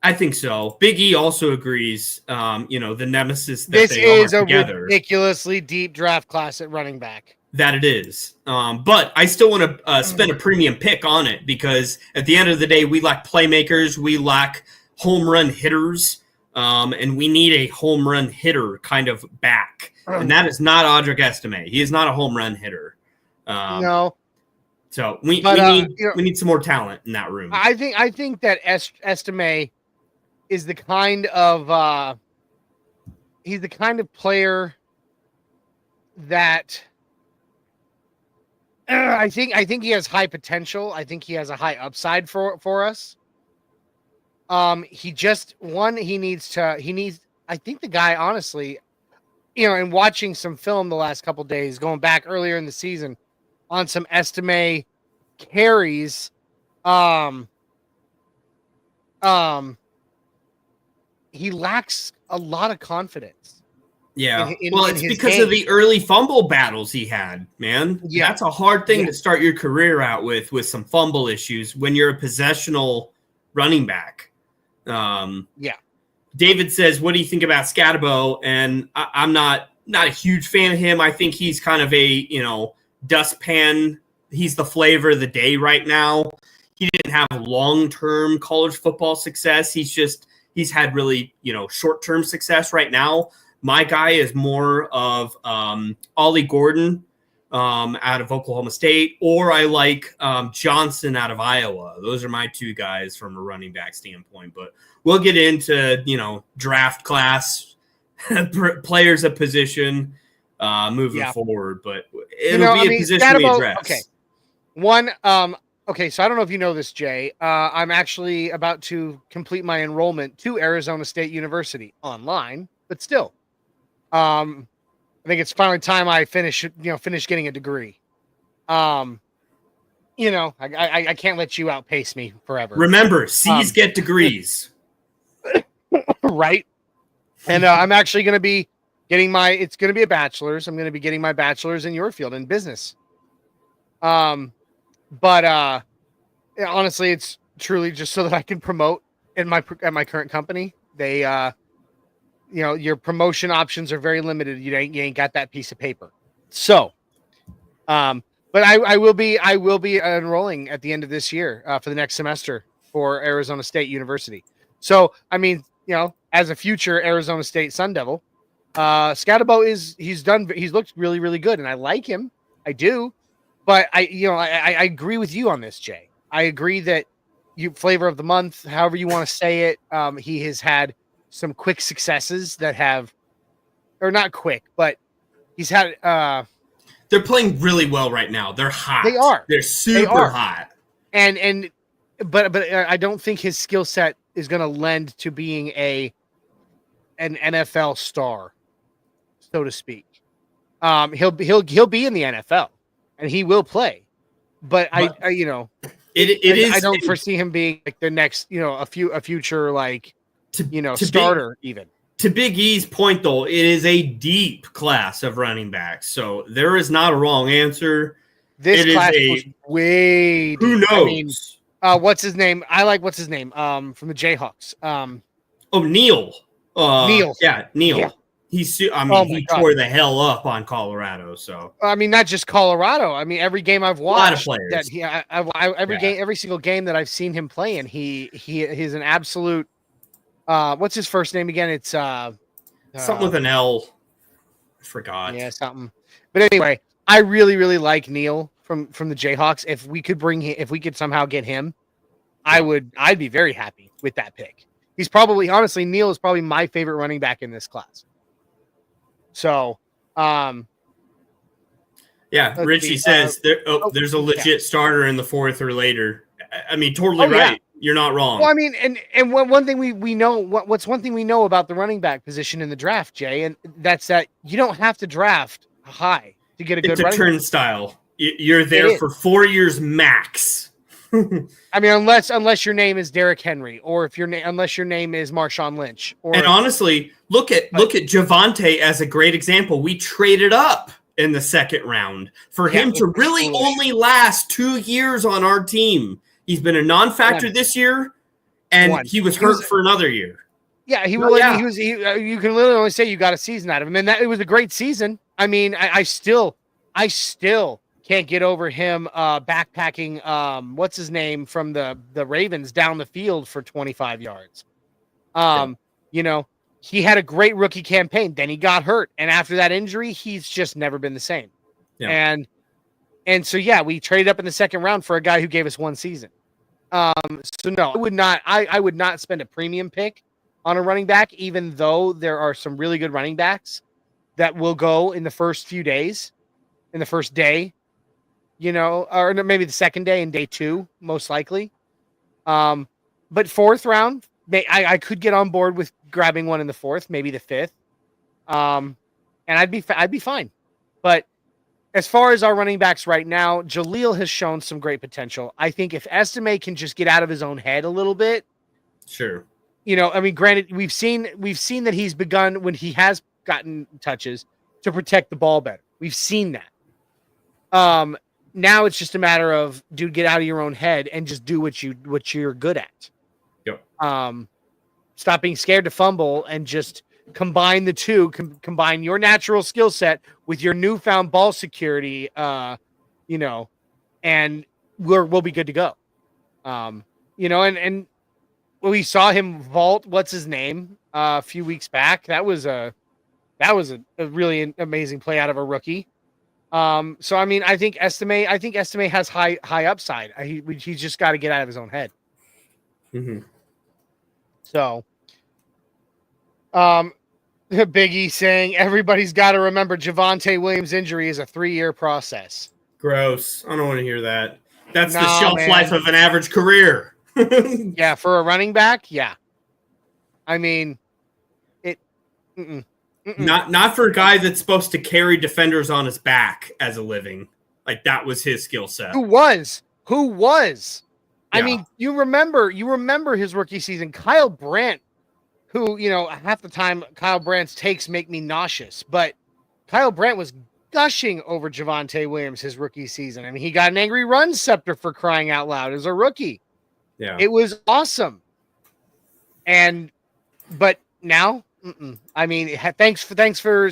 I think so. Big E also agrees. The nemesis that
this
they
is
are
a
together.
Ridiculously deep draft class at running back.
That it is. But I still want to spend a premium pick on it because at the end of the day, we lack playmakers. We lack home run hitters. And we need a home run hitter kind of back. And that is not Audric Estime. He is not a home run hitter.
No.
So we need some more talent in that room.
I think that Estime is the kind of he's the kind of player that I think he has high potential. I think he has a high upside for us. He needs I think the guy, honestly, in watching some film the last couple days, going back earlier in the season on some Estime carries, he lacks a lot of confidence.
Yeah. It's because of the early fumble battles he had, man. Yeah. That's a hard thing to start your career out with some fumble issues when you're a possessional running back. David says, what do you think about Scatabo? And I'm not a huge fan of him. I think he's kind of a, dustpan. He's the flavor of the day right now. He didn't have long-term college football success. He's had really, short-term success right now. My guy is more of Ollie Gordon out of Oklahoma State, or I like Johnson out of Iowa. Those are my 2 guys from a running back standpoint. But we'll get into, draft class, players of position moving forward. But it'll be a position we address.
Okay. So I don't know if you know this, Jay. I'm actually about to complete my enrollment to Arizona State University online, but still. I think it's finally time I finish getting a degree. I can't let you outpace me forever.
Remember, C's get degrees.
Right. And I'm actually going to be getting it's going to be a bachelor's. I'm going to be getting my bachelor's in your field in business. But honestly, it's truly just so that I can promote at my current company. They, your promotion options are very limited. You ain't got that piece of paper. So, but I will be enrolling at the end of this year for the next semester for Arizona State University. So, as a future Arizona State Sun Devil, Scatabo he's looked really, really good, and I like him. I do. But I agree with you on this, Jay. I agree that flavor of the month, however you want to say it, he has had some quick successes that or not quick, but he's had.
They're playing really well right now. They're hot.
They are.
They're super hot.
But I don't think his skill set is going to lend to being an NFL star, so to speak. He'll be in the NFL. And he will play, but I don't foresee him being like the next, a future starter even.
to Big E's point, though, it is a deep class of running backs. So there is not a wrong answer.
This
It is
class
a-
was way
Who
deep.
knows?
I mean, what's his name? I like what's his name. From the Jayhawks.
Neil.
Neil.
Yeah, Neil.
Yeah.
He
God.
tore the hell up on Colorado. So
I mean, not just Colorado. I mean, every game I've watched,
lot of players.
every single game that I've seen him play in, he's an absolute. What's his first name again? It's
something with an L. I forgot.
Yeah, something. But anyway, I really, really like Neil from the Jayhawks. If we could somehow get him, I'd be very happy with that pick. He's probably, honestly, Neil is probably my favorite running back in this class. So,
Yeah,
let's
Richie
see,
says there's a legit starter in the 4th or later. I mean, totally
yeah.
right. You're not wrong.
Well, I mean, and one thing we know, what's one thing we know about the running back position in the draft, Jay, and that's that you don't have to draft high to get a good
it's a
running back.
turnstile. You're there for 4 years max.
I mean, unless your name is Derrick Henry, or unless your name is Marshawn Lynch, or
And honestly, look at Javonte as a great example. We traded up in the 2nd round for him to really only last 2 years on our team. He's been a non-factor this year, and he was hurt for another year.
Yeah, you can literally only say you got a season out of him, and it was a great season. I mean, I still can't get over him backpacking what's his name from the Ravens down the field for 25 yards. You know, he had a great rookie campaign, then he got hurt, and after that injury, he's just never been the same.
Yeah.
And so we traded up in the 2nd round for a guy who gave us 1 season. So no, I would not spend a premium pick on a running back, even though there are some really good running backs that will go in the first few days, in the first day, or maybe the 2nd day and day 2, most likely. But 4th round, I could get on board with grabbing one in the 4th, maybe the 5th. And I'd be fine. But as far as our running backs right now, Jaleel has shown some great potential. I think if Estime can just get out of his own head a little bit,
sure.
I mean, granted, we've seen that he's begun, when he has gotten touches, to protect the ball better. We've seen that. Now it's just a matter of, dude, get out of your own head and just do what you're good at.
Yep.
Stop being scared to fumble and just combine the two. Combine your natural skill set with your newfound ball security. And we'll be good to go. And we saw him vault. What's his name? A few weeks back. That was a really amazing play out of a rookie. So I mean, I think Estime has high upside. He's just got to get out of his own head.
Mm-hmm.
So, Big E saying everybody's got to remember Javonte Williams' injury is a 3-year process.
Gross. I don't want to hear that. That's the
Nah,
shelf
man.
life of an average career.
Yeah, for a running back, yeah. I mean, it. Mm-mm.
Not for a guy that's supposed to carry defenders on his back as a living. Like, that was his skill set.
Who was? I
Yeah.
mean, you remember his rookie season, Kyle Brandt, who, half the time Kyle Brandt's takes make me nauseous, but Kyle Brandt was gushing over Javonte Williams his rookie season. I mean, he got an angry run scepter for crying out loud as a rookie.
Yeah.
It was awesome. But now, I mean, thanks for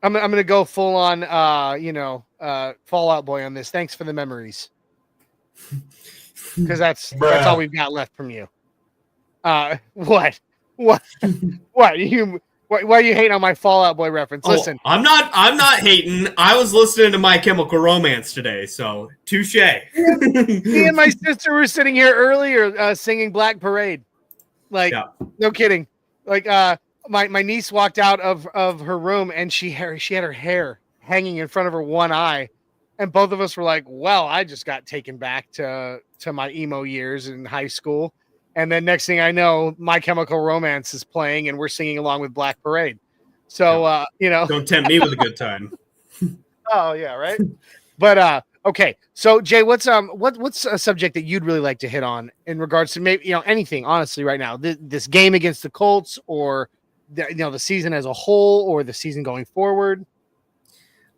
I'm going to go full on, Fallout Boy on this. Thanks for the memories. Because that's all we've got left from you. What? Why are you hating on my Fallout Boy reference? Listen,
I'm not hating. I was listening to My Chemical Romance today, so touche.
me and my sister were sitting here earlier singing Black Parade. Like, no kidding. Like, my niece walked out of her room and she had her hair hanging in front of her one eye, and both of us were like, "Well, I just got taken back to my emo years in high school." And then next thing I know, My Chemical Romance is playing and we're singing along with Black Parade. So,
Don't tempt me with a good time.
Oh yeah, right. But Okay, so Jay, what's a subject that you'd really like to hit on in regards to maybe anything honestly right now, this game against the Colts, or the season as a whole, or the season going forward?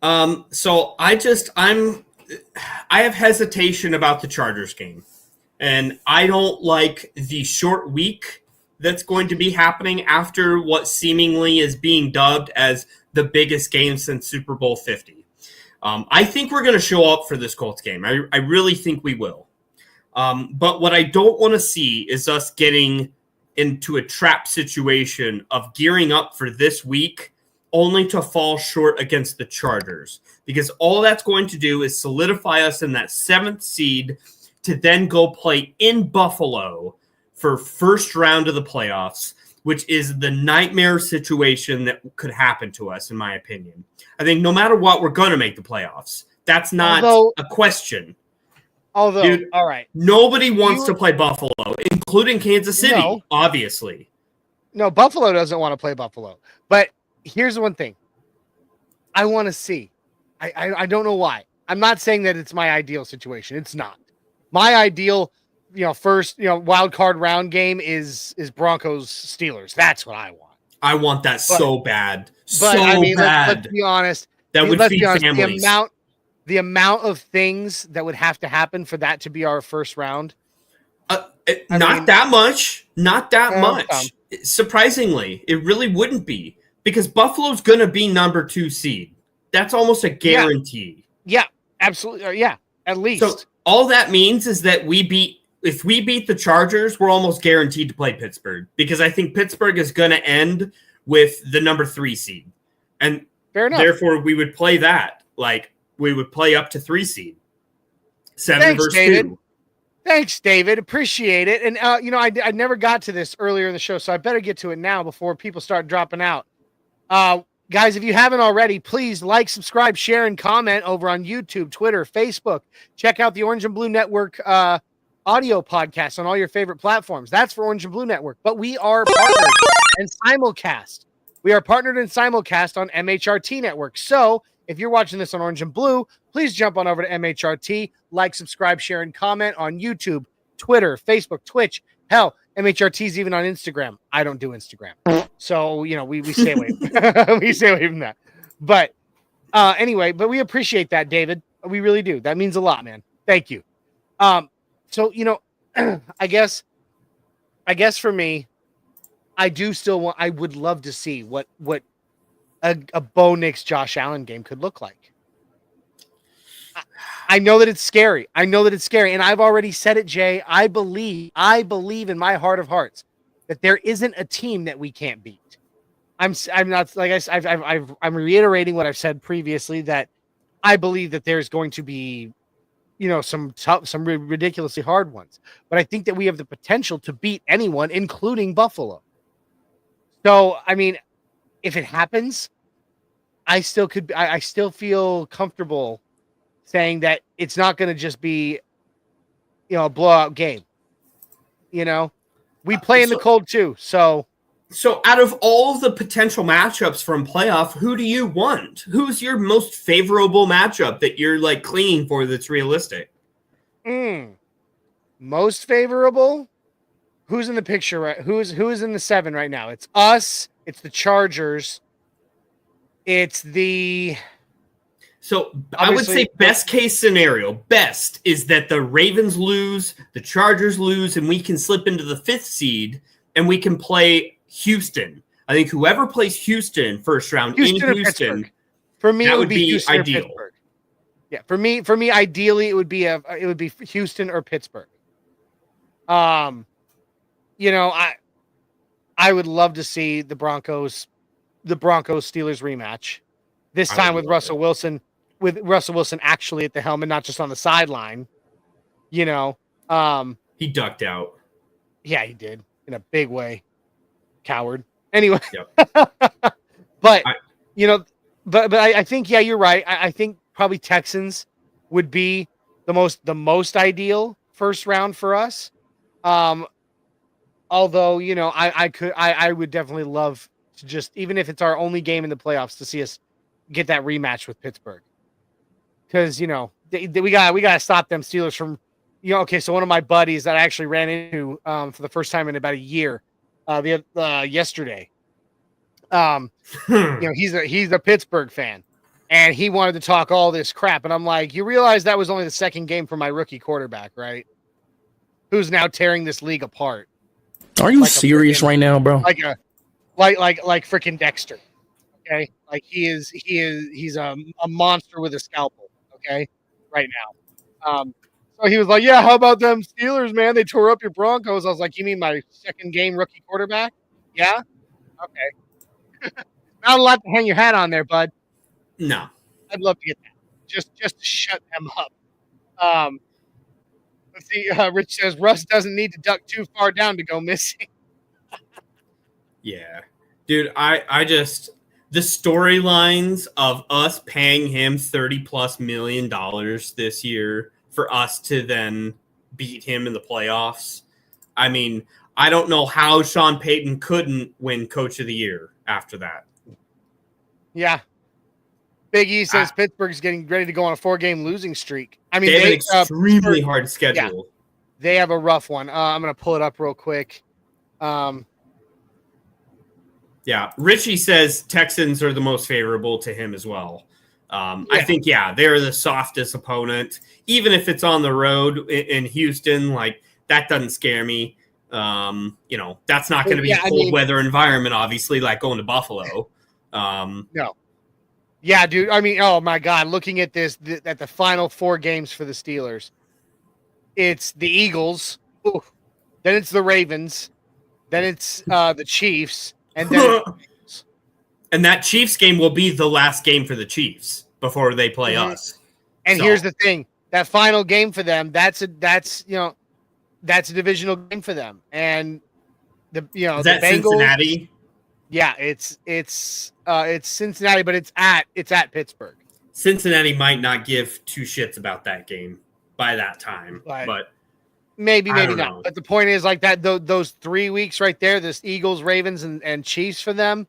So I have hesitation about the Chargers game, and I don't like the short week that's going to be happening after what seemingly is being dubbed as the biggest game since Super Bowl 50. I think we're going to show up for this Colts game. I really think we will. But what I don't want to see is us getting into a trap situation of gearing up for this week only to fall short against the Chargers. Because all that's going to do is solidify us in that 7th seed to then go play in Buffalo for first round of the playoffs, which is the nightmare situation that could happen to us, in my opinion. I think no matter what, we're going to make the playoffs. That's not a question. Dude,
All right.
Nobody wants to play Buffalo, including Kansas City, obviously.
No, Buffalo doesn't want to play Buffalo. But here's one thing I want to see. I don't know why. I'm not saying that it's my ideal situation. It's not. My ideal, first, wild card round game is Broncos Steelers. That's what I want.
I want that so bad.
But
so
I mean,
bad.
let's be honest.
That would feed families.
The amount of things that would have to happen for that to be our first round.
Not that much. Not that much. Surprisingly, it really wouldn't be, because Buffalo's going to be number 2 seed. That's almost a guarantee.
Yeah, absolutely. Yeah, at least.
So all that means is that if we beat the Chargers, we're almost guaranteed to play Pittsburgh, because I think Pittsburgh is going to end with the number 3 seed. And
fair enough.
Therefore, we would play that. Like, we would play up to 3 seed. 7 versus
David.
2.
Thanks, David. Appreciate it. And, I never got to this earlier in the show, so I better get to it now before people start dropping out. Guys, if you haven't already, please like, subscribe, share, and comment over on YouTube, Twitter, Facebook. Check out the Orange and Blue Network audio podcast on all your favorite platforms. That's for Orange and Blue Network. But we are partnered and simulcast. We are partnered and simulcast on MHRT Network. So if you're watching this on Orange and Blue, please jump on over to MHRT, like, subscribe, share, and comment on YouTube, Twitter, Facebook, Twitch. Hell, MHRT's even on Instagram. I don't do Instagram. So, we stay away. We stay away from that. But anyway, but we appreciate that, David. We really do. That means a lot, man. Thank you. So, I guess for me, I would love to see what a Bo Nix Josh Allen game could look like. I know that it's scary. And I've already said it, Jay. I believe in my heart of hearts that there isn't a team that we can't beat. I'm not, like I'm reiterating what I've said previously, that I believe that there's going to be, some ridiculously hard ones, but I think that we have the potential to beat anyone, including Buffalo. So, I mean, if it happens, I still feel comfortable saying that it's not going to just be, a blowout game. We play in the cold too. So
out of all the potential matchups from playoff, who do you want? Who's your most favorable matchup that you're like clinging for that's realistic?
Most favorable? Who's in the picture? Right? Who is in the 7 right now? It's us. It's the Chargers. It's the.
So I would say best case scenario, best is that the Ravens lose, the Chargers lose, and we can slip into the 5th seed and we can play Houston. I think whoever plays Houston first round in Houston,
for me,
that
it would be Houston
ideal.
Or Pittsburgh. Yeah, for me, ideally, it would be Houston or Pittsburgh. I would love to see the Broncos Steelers rematch this time with Russell Wilson. With Russell Wilson actually at the helm and not just on the sideline,
he ducked out.
Yeah, he did in a big way. Coward. Anyway,
yep.
but I think, you're right. I think probably Texans would be the most ideal first round for us. Although, I would definitely love to just, even if it's our only game in the playoffs, to see us get that rematch with Pittsburgh. Because, we got to stop them Steelers from, okay. So one of my buddies that I actually ran into for the first time in about a year, yesterday, he's a Pittsburgh fan, and he wanted to talk all this crap, and I'm like, you realize that was only the second game for my rookie quarterback, right? Who's now tearing this league apart?
Are you serious right now, bro?
Like freaking Dexter. Okay, like he's a monster with a scalpel. Okay, right now. So he was like, "Yeah, how about them Steelers, man? They tore up your Broncos." I was like, "You mean my second game rookie quarterback?" Yeah. Okay. Not a lot to hang your hat on there, bud.
No,
I'd love to get that. Just to shut them up. Let's see. Rich says Russ doesn't need to duck too far down to go missing.
yeah, dude. I just the storylines of us paying him $30+ million this year for us to then beat him in the playoffs. I mean, I don't know how Sean Payton couldn't win Coach of the Year after that.
Yeah. Big E says Pittsburgh's getting ready to go on a 4-game losing streak. I mean,
they have an extremely hard schedule.
Yeah, they have a rough one. I'm going to pull it up real quick.
Yeah, Richie says Texans are the most favorable to him as well. I think, they're the softest opponent. Even if it's on the road in Houston, like that doesn't scare me. That's not going to be a cold weather environment, obviously, like going to Buffalo.
No. Yeah, dude. I mean, oh my God, looking at this, at the final 4 games for the Steelers, it's the Eagles, then it's the Ravens, then it's the Chiefs, and then
and that Chiefs game will be the last game for the Chiefs before they play us.
And here's the thing: that final game for them, that's a divisional game for them, and the
Is
the
that
Bengals.
Cincinnati?
Yeah, it's Cincinnati, but it's at Pittsburgh.
Cincinnati might not give 2 shits about that game by that time, but
maybe not.
know.
But the point is, like that, those 3 weeks right there, this Eagles, Ravens, and Chiefs for them,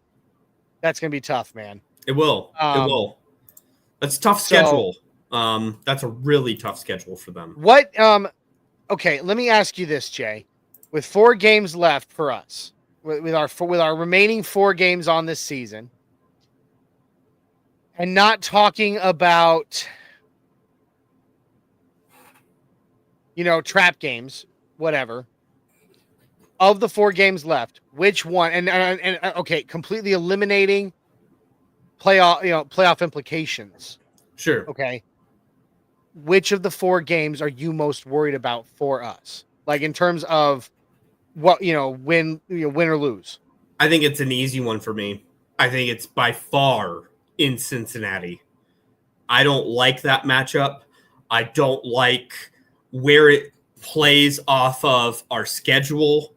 that's gonna be tough, man.
It will. It will. That's a tough schedule. That's a really tough schedule for them.
What? Okay, let me ask you this, Jay. With 4 games left for us, with our remaining 4 games on this season, and not talking about trap games, whatever. Of the 4 games left, which one? And okay, completely eliminating playoff implications.
Sure.
Okay. Which of the 4 games are you most worried about for us? Like in terms of what win or lose?
I think it's an easy one for me. I think it's by far in Cincinnati. I don't like that matchup. I don't like where it plays off of our schedule.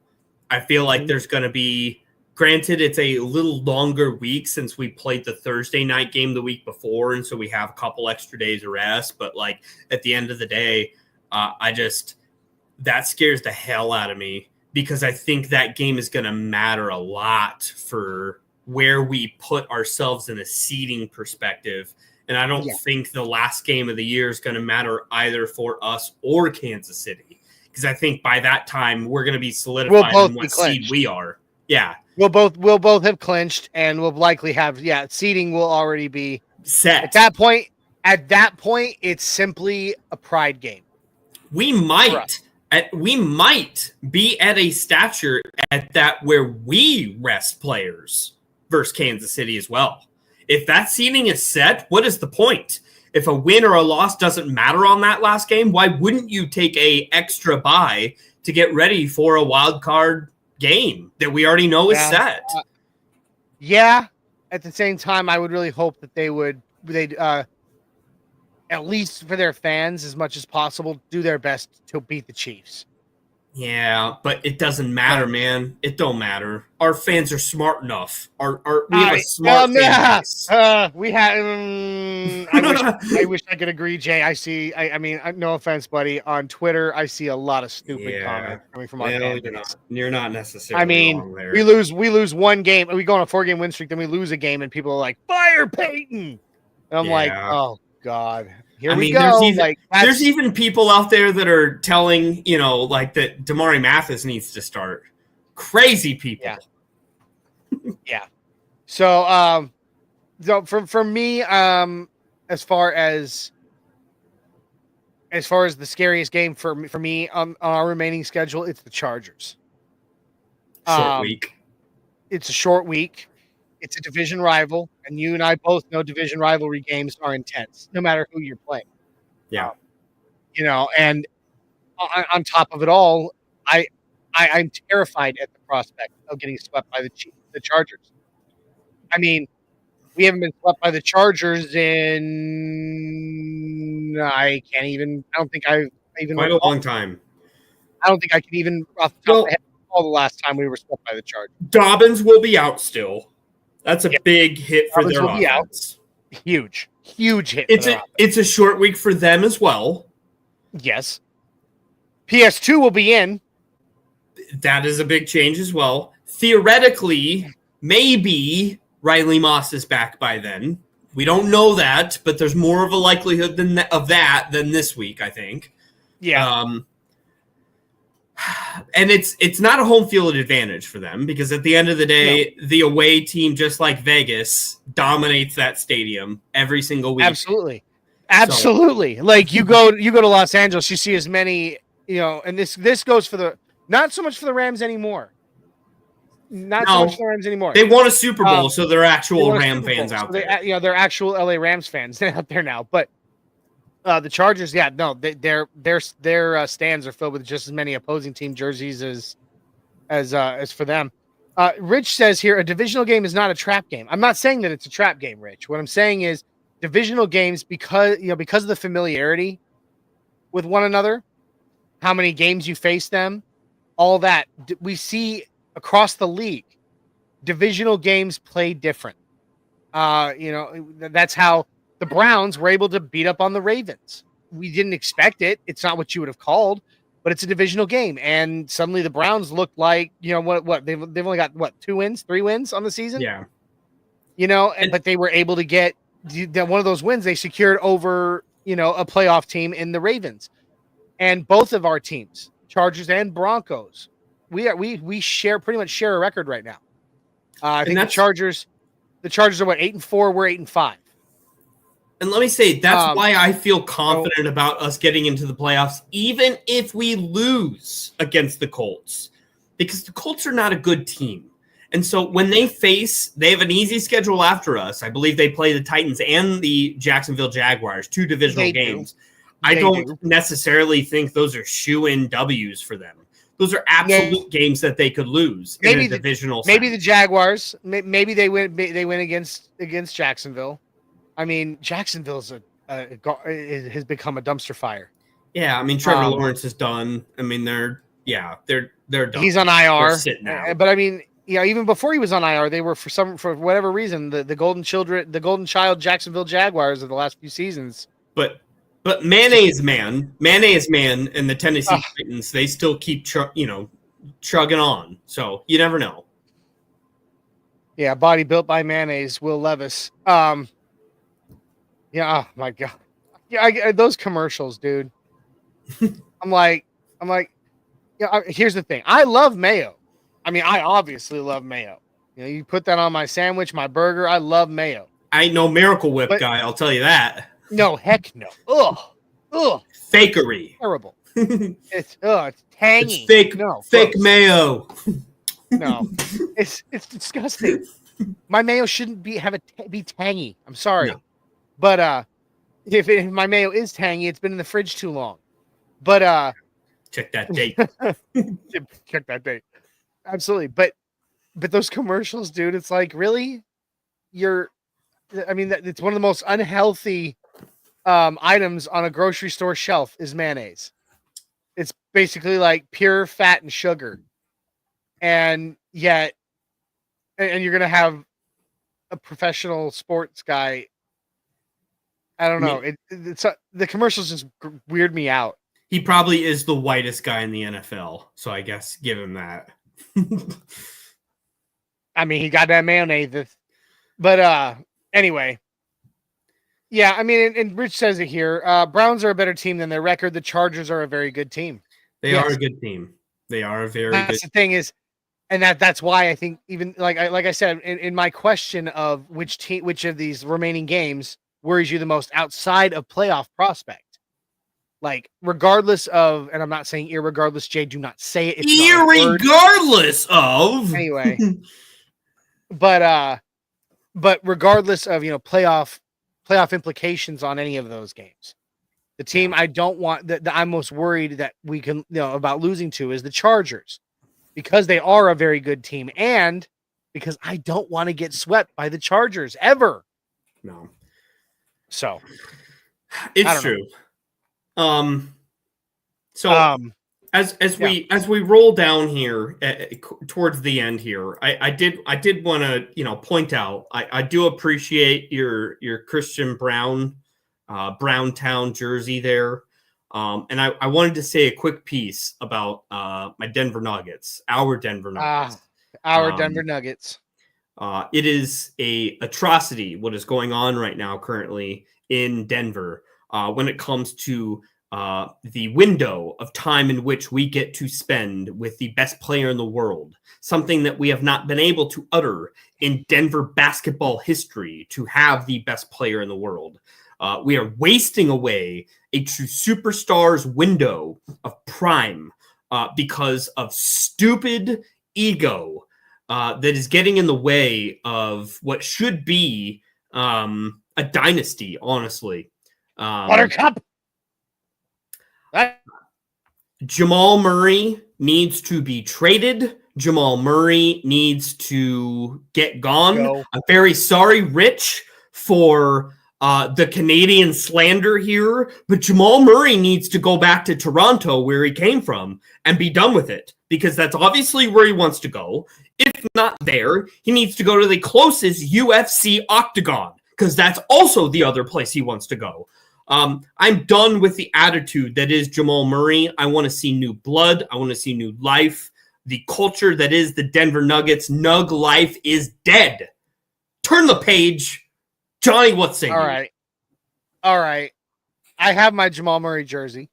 I feel like there's going to be, granted, it's a little longer week since we played the Thursday night game the week before, and so we have a couple extra days of rest. But like at the end of the day, that scares the hell out of me, because I think that game is going to matter a lot for where we put ourselves in a seeding perspective. And I don't think the last game of the year is going to matter either for us or Kansas City, because I think by that time we're going to be solidified in what seed we are. Yeah.
We'll both have clinched, and we'll likely have seeding will already be
set.
At that point, it's simply a pride game.
We might be at a stature at that where we rest players versus Kansas City as well. If that seeding is set, what is the point? If a win or a loss doesn't matter on that last game, why wouldn't you take a extra bye to get ready for a wild card game that we already know is set?
At the same time, I would really hope that they'd at least for their fans as much as possible, do their best to beat the Chiefs.
Yeah, but it doesn't matter, man. It don't matter. Our fans are smart enough. We have a smart fan base.
We have. I wish I could agree, Jay. I mean, no offense, buddy. On Twitter, I see a lot of stupid comments coming from our fan base.
You're not necessarily.
I mean,
wrong there.
we lose one game, we go on a 4-game win streak, then we lose a game, and people are like, "Fire Peyton!" And I'm like, "Oh God. Here
I
we
mean,
go.
there's even people out there that are telling, like that Damari Mathis needs to start. Crazy people.
Yeah. So, for me, as far as the scariest game for me on our remaining schedule, it's the Chargers.
Short week.
It's a short week. It's a division rival, and you and I both know division rivalry games are intense, no matter who you're playing.
Yeah.
And on top of it all, I'm terrified at the prospect of getting swept by the Chargers. I mean, we haven't been swept by the Chargers in I don't think I've even
Quite a long time.
I don't think I can even off the top of my head recall the last time we were swept by the Chargers.
Dobbins will be out still. That's a big hit for
Dobbins
their
will be out.
offense.
Huge hit.
It's a short week for them as well.
Yes. PS2 will be in.
That is a big change as well. Theoretically, maybe Riley Moss is back by then. We don't know that, but there's more of a likelihood of that than this week, I think.
Yeah.
And it's not a home field advantage for them because at the end of the day, the away team, just like Vegas, dominates that stadium every single week.
Absolutely. Like you go to Los Angeles, you see as many, and this goes for not so much for the Rams anymore. Not so much for the Rams anymore.
They won a Super Bowl, so they're actual Ram fans out there.
They're actual LA Rams fans out there now. But the Chargers, their stands are filled with just as many opposing team jerseys as for them. Rich says here, a divisional game is not a trap game. I'm not saying that it's a trap game, Rich. What I'm saying is divisional games, because of the familiarity with one another, how many games you face them, all that we see across the league, divisional games play different. That's how the Browns were able to beat up on the Ravens. We didn't expect it. It's not what you would have called, but it's a divisional game. And suddenly the Browns looked like, what they've only got 3 wins on the season.
Yeah.
But they were able to get one of those wins they secured over, a playoff team in the Ravens. And both of our teams, Chargers and Broncos, we pretty much share a record right now. I think the Chargers are 8-4, we're 8-5.
And let me say, that's why I feel confident about us getting into the playoffs, even if we lose against the Colts, because the Colts are not a good team. And so when they have an easy schedule after us. I believe they play the Titans and the Jacksonville Jaguars, 2 divisional games. I don't necessarily think those are shoe-in W's for them. Those are absolute games that they could lose in a divisional.
Maybe the Jaguars. Maybe they win. They win against Jacksonville. I mean, Jacksonville's has become a dumpster fire.
Yeah, I mean, Trevor Lawrence is done. I mean, they're done.
He's on IR.
They're sitting out.
But I mean, even before he was on IR, they were for whatever reason the golden child Jacksonville Jaguars of the last few seasons.
But Mayonnaise man, and the Tennessee Titans, they still keep chugging on. So you never know.
Yeah, body built by mayonnaise. Will Levis. Yeah. Oh my God. Yeah, those commercials, dude. I'm like. Here's the thing. I love mayo. I mean, I obviously love mayo. You put that on my sandwich, my burger. I love mayo.
I ain't no Miracle Whip guy. I'll tell you that.
No, heck no. Ugh.
Fakery.
Terrible. It's tangy.
It's fake.
No,
fake
gross.
mayo.
No, it's disgusting. My mayo shouldn't be tangy. I'm sorry, but if my mayo is tangy, it's been in the fridge too long. But
check that date.
Check that date. Absolutely, but those commercials, dude. It's like, really, it's one of the most unhealthy items on a grocery store shelf is mayonnaise. It's basically like pure fat and sugar, and you're gonna have a professional sports guy. I don't know. The commercials just weird me out.
He probably is the whitest guy in the NFL, so I guess give him that.
I mean, he got that mayonnaise, but anyway. Yeah, I mean, and Rich says it here. Browns are a better team than their record. The Chargers are a very good team.
They
Yes.
are a good team. They are a very
That's
good.
the thing is, and that's why I think even like I said in my question of which of these remaining games worries you the most outside of playoff prospect. Like, regardless of, and I'm not saying irregardless, Jay, do not say it. It's not a word.
Irregardless of.
Anyway. But regardless of, playoff implications on any of those games, the team I don't want that I'm most worried that we can, about losing to is the Chargers, because they are a very good team and because I don't want to get swept by the Chargers ever.
No.
So
it's true. As we roll down here towards the end here, I did want to point out I do appreciate your Christian Brown Browntown jersey there, and I wanted to say a quick piece about my Denver Nuggets, our Denver Nuggets,
Denver Nuggets.
It is a atrocity what is going on right now currently in Denver when it comes to the window of time in which we get to spend with the best player in the world, something that we have not been able to utter in Denver basketball history, to have the best player in the world. We are wasting away a true superstar's window of prime because of stupid ego that is getting in the way of what should be a dynasty, honestly.
Buttercup.
Jamal Murray needs to be traded. Jamal Murray needs to get gone.
Go.
I'm very sorry, Rich, for the Canadian slander here, but Jamal Murray needs to go back to Toronto, where he came from, and be done with it, because that's obviously where he wants to go. If not there, he needs to go to the closest UFC octagon, because that's also the other place he wants to go. I'm done with the attitude that is Jamal Murray. I want to see new blood. I want to see new life. The culture that is the Denver Nuggets, Nug life, is dead. Turn the page. Johnny, what's saying?
All right. I have my Jamal Murray jersey.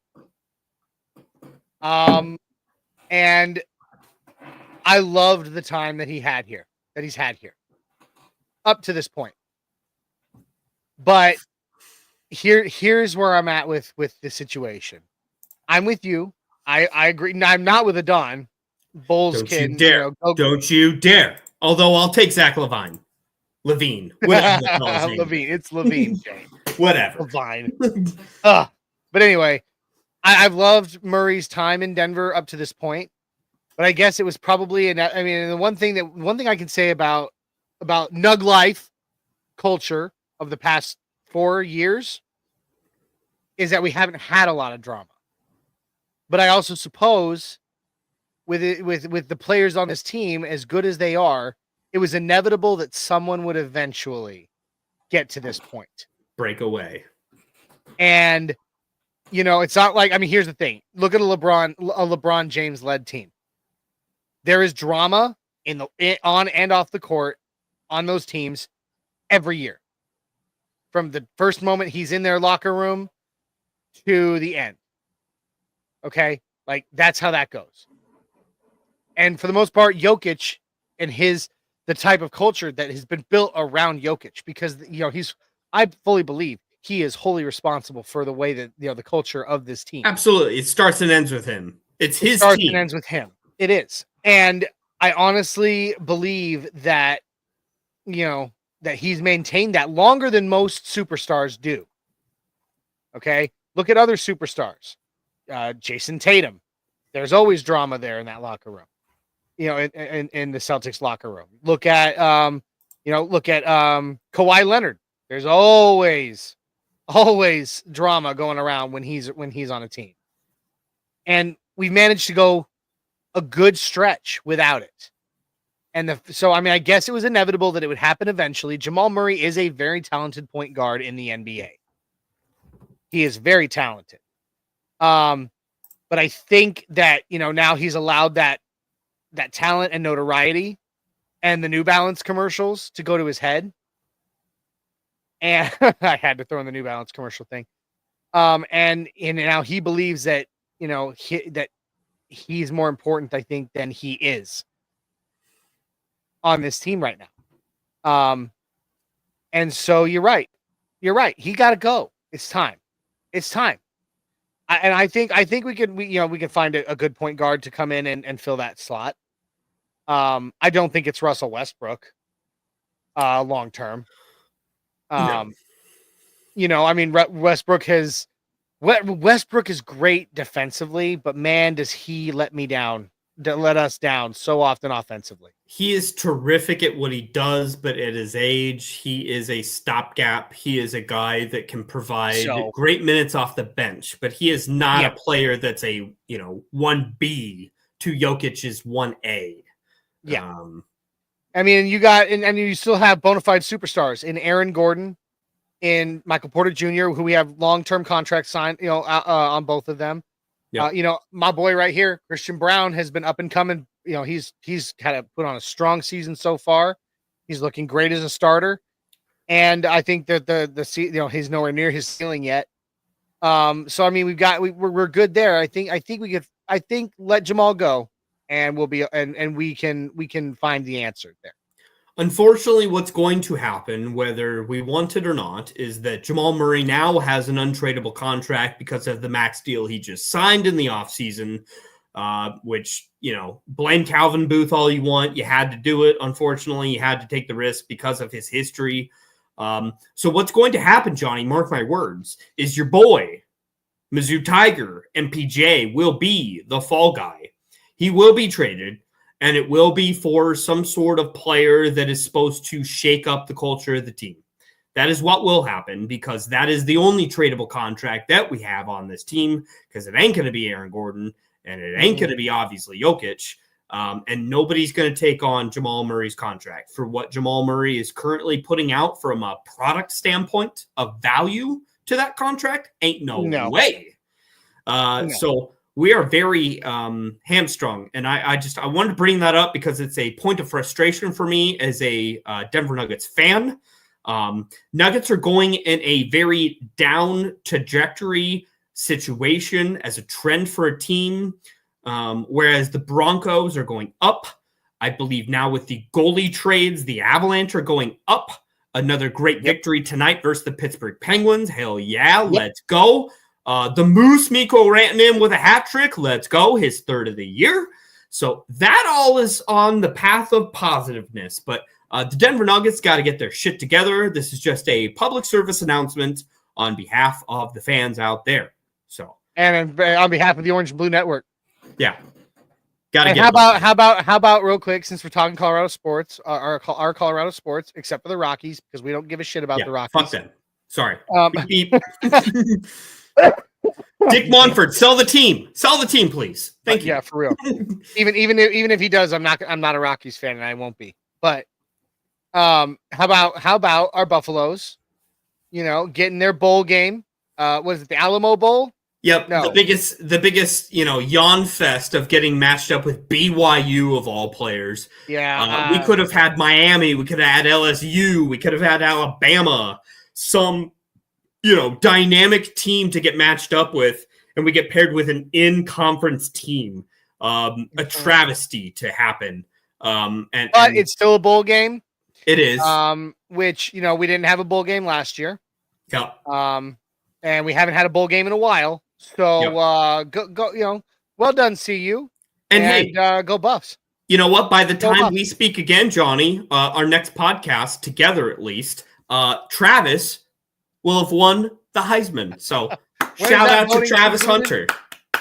And I loved the time that he's had here, up to this point. But here's where I'm at with the situation. I'm with you. I agree. No, I'm not with a Don. Bulls
Don't
kid.
you dare. Don't you dare. Although I'll take Zach Levine. Whatever the hell his name
Levine. It's Levine, Jay.
Whatever.
Levine. But anyway, I've loved Murray's time in Denver up to this point. But I guess it was probably the one thing I can say about Nug life culture of the past 4 years is that we haven't had a lot of drama. But I also suppose with the players on this team, as good as they are, it was inevitable that someone would eventually get to this point.
Break away.
And it's not like, here's the thing. Look at a LeBron James led team. There is drama on and off the court on those teams every year. From the first moment he's in their locker room to the end. Okay? Like, that's how that goes. And for the most part, Jokic and the type of culture that has been built around Jokic, because, I fully believe he is wholly responsible for the way that, the culture of this team.
Absolutely. It starts and ends with him. It
starts
team.
and ends with him. It is. And I honestly believe that, that he's maintained that longer than most superstars do. Okay? Look at other superstars. Jason Tatum. There's always drama there in that locker room. In the Celtics locker room. Look at Kawhi Leonard. There's always drama going around when he's on a team. And we've managed to go a good stretch without it. And I guess it was inevitable that it would happen eventually. Jamal Murray is a very talented point guard in the NBA. He is very talented. But I think that, now he's allowed that talent and notoriety and the New Balance commercials to go to his head. and I had to throw in the New Balance commercial thing. And now he believes that that he's more important, I think, than he is on this team right now. And so you're right. He got to go. It's time. I think we can find a good point guard to come in and fill that slot. I don't think it's Russell Westbrook long term.
No.
I mean, Westbrook is great defensively, but man, does he let us down so often offensively.
He is terrific at what he does, but at his age, he is a stopgap. He is a guy that can provide great minutes off the bench, but he is not a player that's a 1B to Jokic's 1A.
Yeah. I mean, you still have bona fide superstars in Aaron Gordon, in Michael Porter Jr., who we have long-term contracts signed, on both of them. Yeah. My boy right here, Christian Brown, has been up and coming. He's kind of put on a strong season so far. He's looking great as a starter, and I think that he's nowhere near his ceiling yet. So I mean, we're good there. I think let Jamal go, and we'll be and we can find the answer there.
Unfortunately, what's going to happen, whether we want it or not, is that Jamal Murray now has an untradeable contract because of the max deal he just signed in the offseason, which, blame Calvin Booth all you want. You had to do it. Unfortunately, you had to take the risk because of his history. So what's going to happen, Johnny, mark my words, is your boy, Mizzou Tiger, MPJ, will be the fall guy. He will be traded. And it will be for some sort of player that is supposed to shake up the culture of the team. That is what will happen, because that is the only tradable contract that we have on this team, because it ain't going to be Aaron Gordon, and it ain't going to be obviously Jokic, and nobody's going to take on Jamal Murray's contract. For what Jamal Murray is currently putting out from a product standpoint of value to that contract, ain't no way. So we are very hamstrung, and I wanted to bring that up because it's a point of frustration for me as a Denver Nuggets fan. Nuggets are going in a very down trajectory situation as a trend for a team, whereas the Broncos are going up. I believe now with the goalie trades, the Avalanche are going up. Another great victory tonight versus the Pittsburgh Penguins. Hell yeah, let's go. The Moose, Mikko Rantanen with a hat trick. Let's go. His third of the year. So that all is on the path of positiveness. But the Denver Nuggets got to get their shit together. This is just a public service announcement on behalf of the fans out there. So,
and on behalf of the Orange and Blue Network.
Yeah. Got to get
how about real quick, since we're talking Colorado sports, our Colorado sports, except for the Rockies, because we don't give a shit about the Rockies.
Fuck them. Sorry. Beep. Dick Monfort, sell the team. Sell the team, please. Thank you.
Yeah, for real. even if he does, I'm not a Rockies fan, and I won't be. But how about our Buffaloes? Getting their bowl game. Was it the Alamo Bowl?
Yep.
No.
The biggest, yawn fest of getting matched up with BYU of all players.
Yeah.
We could have had Miami. We could have had LSU. We could have had Alabama. Some dynamic team to get matched up with, and we get paired with an in-conference team. A travesty to happen. But
it's still a bowl game.
It is.
Which, we didn't have a bowl game last year.
Yep.
And we haven't had a bowl game in a while. So, go, well done, CU. And hey, go Buffs.
You know what? By the time we speak again, Johnny, our next podcast, together at least, Travis will have won the Heisman. So shout out to Travis Hunter.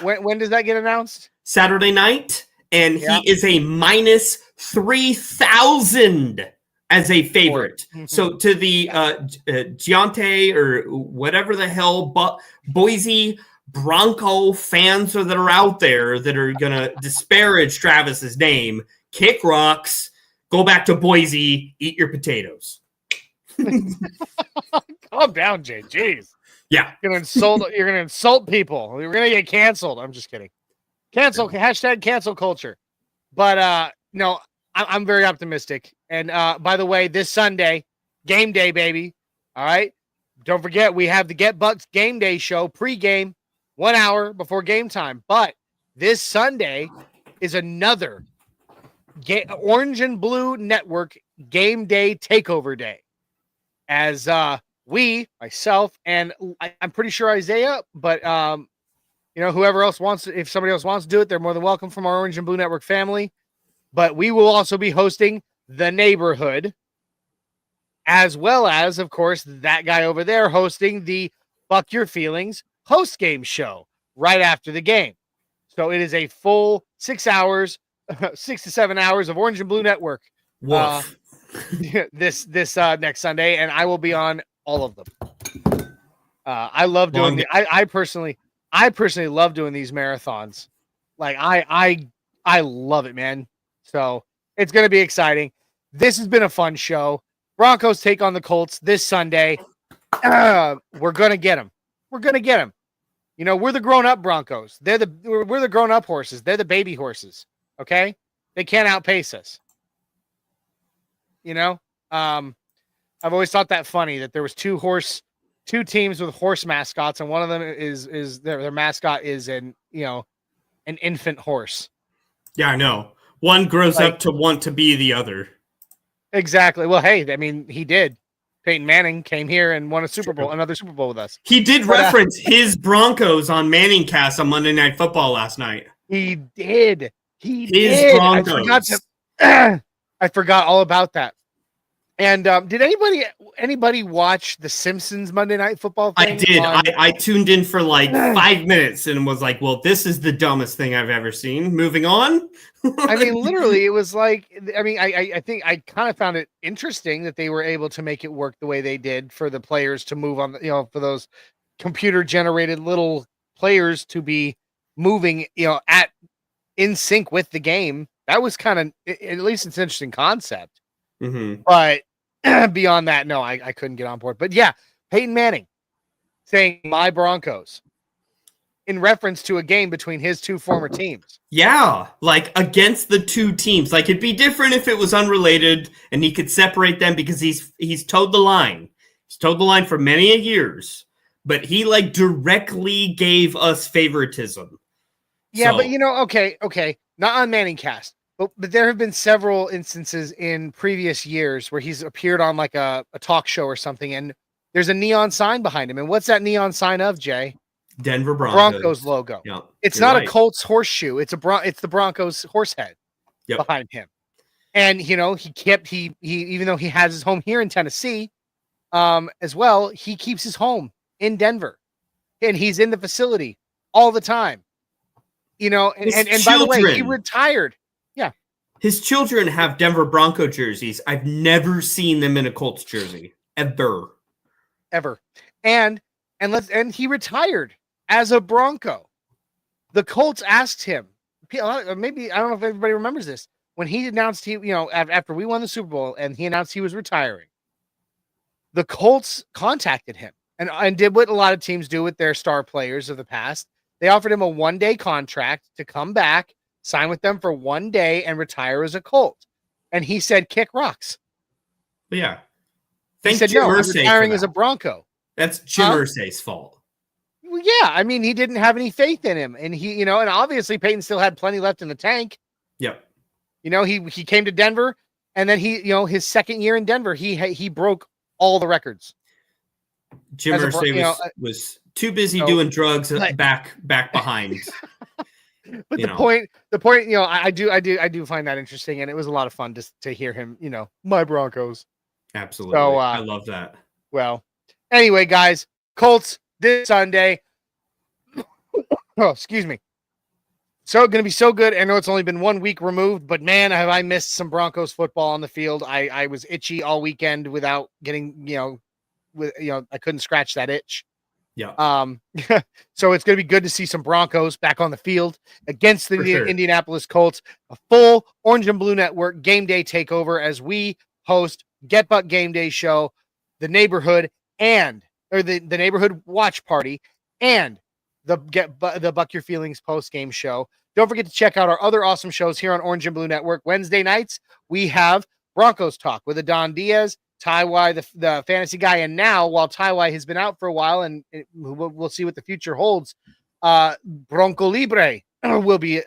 When does that get announced?
Saturday night. And he is a minus 3,000 as a favorite. Mm-hmm. So to the Giante or whatever the hell Boise Bronco fans that are out there that are going to disparage Travis's name, kick rocks, go back to Boise, eat your potatoes.
Calm down, Jay. Jeez.
Yeah.
You're gonna insult people. You're gonna get canceled. I'm just kidding. Hashtag cancel culture. But I'm very optimistic. And by the way, this Sunday, game day, baby. All right. Don't forget, we have the Get Bucks Game Day show pregame 1 hour before game time. But this Sunday is another Orange and Blue Network Game Day Takeover Day. As myself, and I'm pretty sure Isaiah, but whoever else wants, if somebody else wants to do it, they're more than welcome from our Orange and Blue Network family. But we will also be hosting The Neighborhood, as well as, of course, that guy over there hosting the Buck Your Feelings post-game show right after the game. So it is a full 6 hours, 6 to 7 hours of Orange and Blue Network. This next Sunday, and I will be on all of them. I love doing I personally love doing these marathons. Like I love it, man. So it's going to be exciting. This has been a fun show. Broncos take on the Colts this Sunday. We're going to get them. We're going to get them. We're the grown-up Broncos. We're the grown-up horses. They're the baby horses. Okay? They can't outpace us. I've always thought that funny that there was two teams with horse mascots, and one of them is their mascot is an infant horse.
Yeah, I know. One grows up to want to be the other.
Exactly. Well, hey, I mean, he did. Peyton Manning came here and won another Super Bowl with us.
He did reference his Broncos on Manning Cast on Monday Night Football last night.
He did.
His Broncos.
I forgot all about that. And did anybody watch The Simpsons Monday Night Football thing?
I did. I tuned in for like 5 minutes and was like, well, this is the dumbest thing I've ever seen. Moving on.
I mean, literally, it was like, I think I kind of found it interesting that they were able to make it work the way they did for the players to move on, for those computer generated little players to be moving, in sync with the game. That was kind of, at least it's an interesting concept.
Mm-hmm.
But beyond that, no, I couldn't get on board. But yeah, Peyton Manning saying my Broncos in reference to a game between his two former teams.
Yeah, like against the two teams. Like it'd be different if it was unrelated and he could separate them because he's towed the line. He's towed the line for many years, but he like directly gave us favoritism.
Yeah, but okay, not on Manning Cast. But there have been several instances in previous years where he's appeared on like a talk show or something, and there's a neon sign behind him. And what's that neon sign of, Jay?
Denver Broncos
logo.
Yep,
it's not a Colts horseshoe. It's the Broncos horse head behind him. And he even though he has his home here in Tennessee, as well, he keeps his home in Denver, and he's in the facility all the time. And by the way, he retired. Yeah.
His children have Denver Bronco jerseys. I've never seen them in a Colts jersey ever. And he retired as a Bronco. The Colts asked him, maybe, I don't know if everybody remembers this, when he announced after we won the Super Bowl and he announced he was retiring, the Colts contacted him and did what a lot of teams do with their star players of the past. They offered him a 1-day contract to come back, sign with them for 1 day, and retire as a Colt. And he said, kick rocks. Yeah.
He said, no, I'm retiring as a Bronco.
That's Jim Irsay's fault.
Well, yeah. I mean, he didn't have any faith in him. And and obviously Peyton still had plenty left in the tank.
Yep.
He came to Denver, and then his second year in Denver, he broke all the rerecords.
Jim Irsay was too busy doing drugs back behind.
But the point, I do find that interesting, and it was a lot of fun to hear him, my Broncos.
Absolutely. So, I love that.
Well, anyway, guys, Colts this Sunday. Oh, excuse me. So going to be so good. I know it's only been 1 week removed, but man, have I missed some Broncos football on the field. I was itchy all weekend without getting, I couldn't scratch that itch.
Yeah.
So it's going to be good to see some Broncos back on the field against the Indianapolis Colts. A full Orange and Blue Network game day takeover as we host Get Buck Game Day show, the neighborhood the neighborhood watch party, and the Buck Your Feelings post game show. Don't forget to check out our other awesome shows here on Orange and Blue Network. Wednesday nights we have Broncos Talk with Adon Diaz. Ty, the fantasy guy, and now while Ty has been out for a while, and we'll see what the future holds, Bronco Libre will be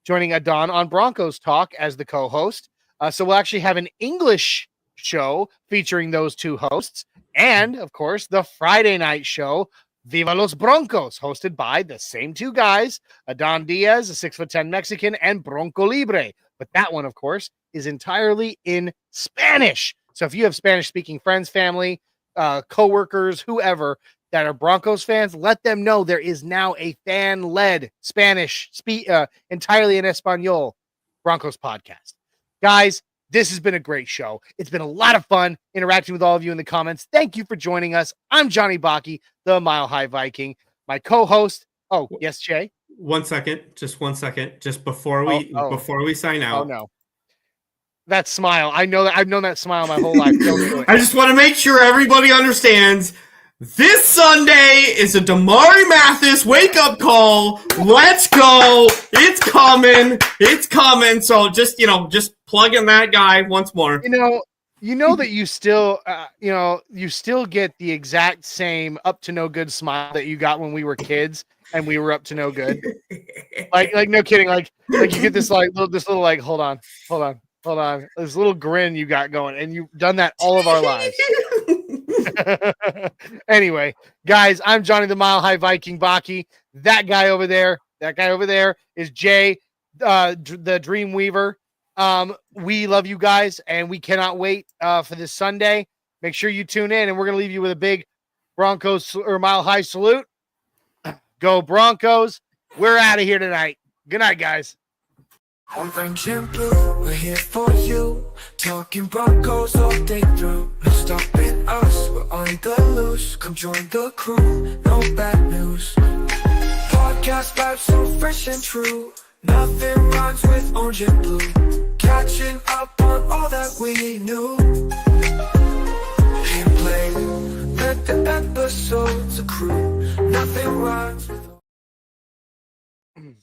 joining Adon on Broncos Talk as the co-host. So we'll actually have an English show featuring those two hosts, and of course the Friday night show, Viva los Broncos, hosted by the same two guys, Adon Diaz, a 6'10" Mexican, and Bronco Libre. But that one, of course, is entirely in Spanish. So if you have Spanish-speaking friends, family, coworkers, whoever that are Broncos fans, let them know there is now a fan-led Spanish, entirely in Espanol, Broncos podcast. Guys, this has been a great show. It's been a lot of fun interacting with all of you in the comments. Thank you for joining us. I'm Johnny Baki, the Mile High Viking. My co-host. Oh, yes, Jay.
1 second, just 1 second, just before we sign out.
Oh no, that smile! I know that I've known that smile my whole life. Don't do it.
I just want to make sure everybody understands. This Sunday is a Damari Mathis wake-up call. Let's go. It's coming. It's coming. So just plug in that guy once more.
You know that you still, you still get the exact same up to no good smile that you got when we were kids and we were up to no good. Like no kidding. Like you get this little hold on, this little grin you got going, and you've done that all of our lives. Anyway, guys, I'm Johnny the Mile High Viking Baki. That guy over there is Jay, the Dream Weaver. We love you guys, and we cannot wait for this Sunday. Make sure you tune in, and we're gonna leave you with a big Broncos or Mile High salute. Go Broncos! We're out of here tonight. Good night, guys.
Orange and blue, we're here for you. Talking Broncos all day through. No stopping us, we're on the loose. Come join the crew, no bad news. Podcast vibes so fresh and true. Nothing rhymes with orange and blue. Catching up on all that we knew. Replay, let the episodes accrue. Nothing rhymes with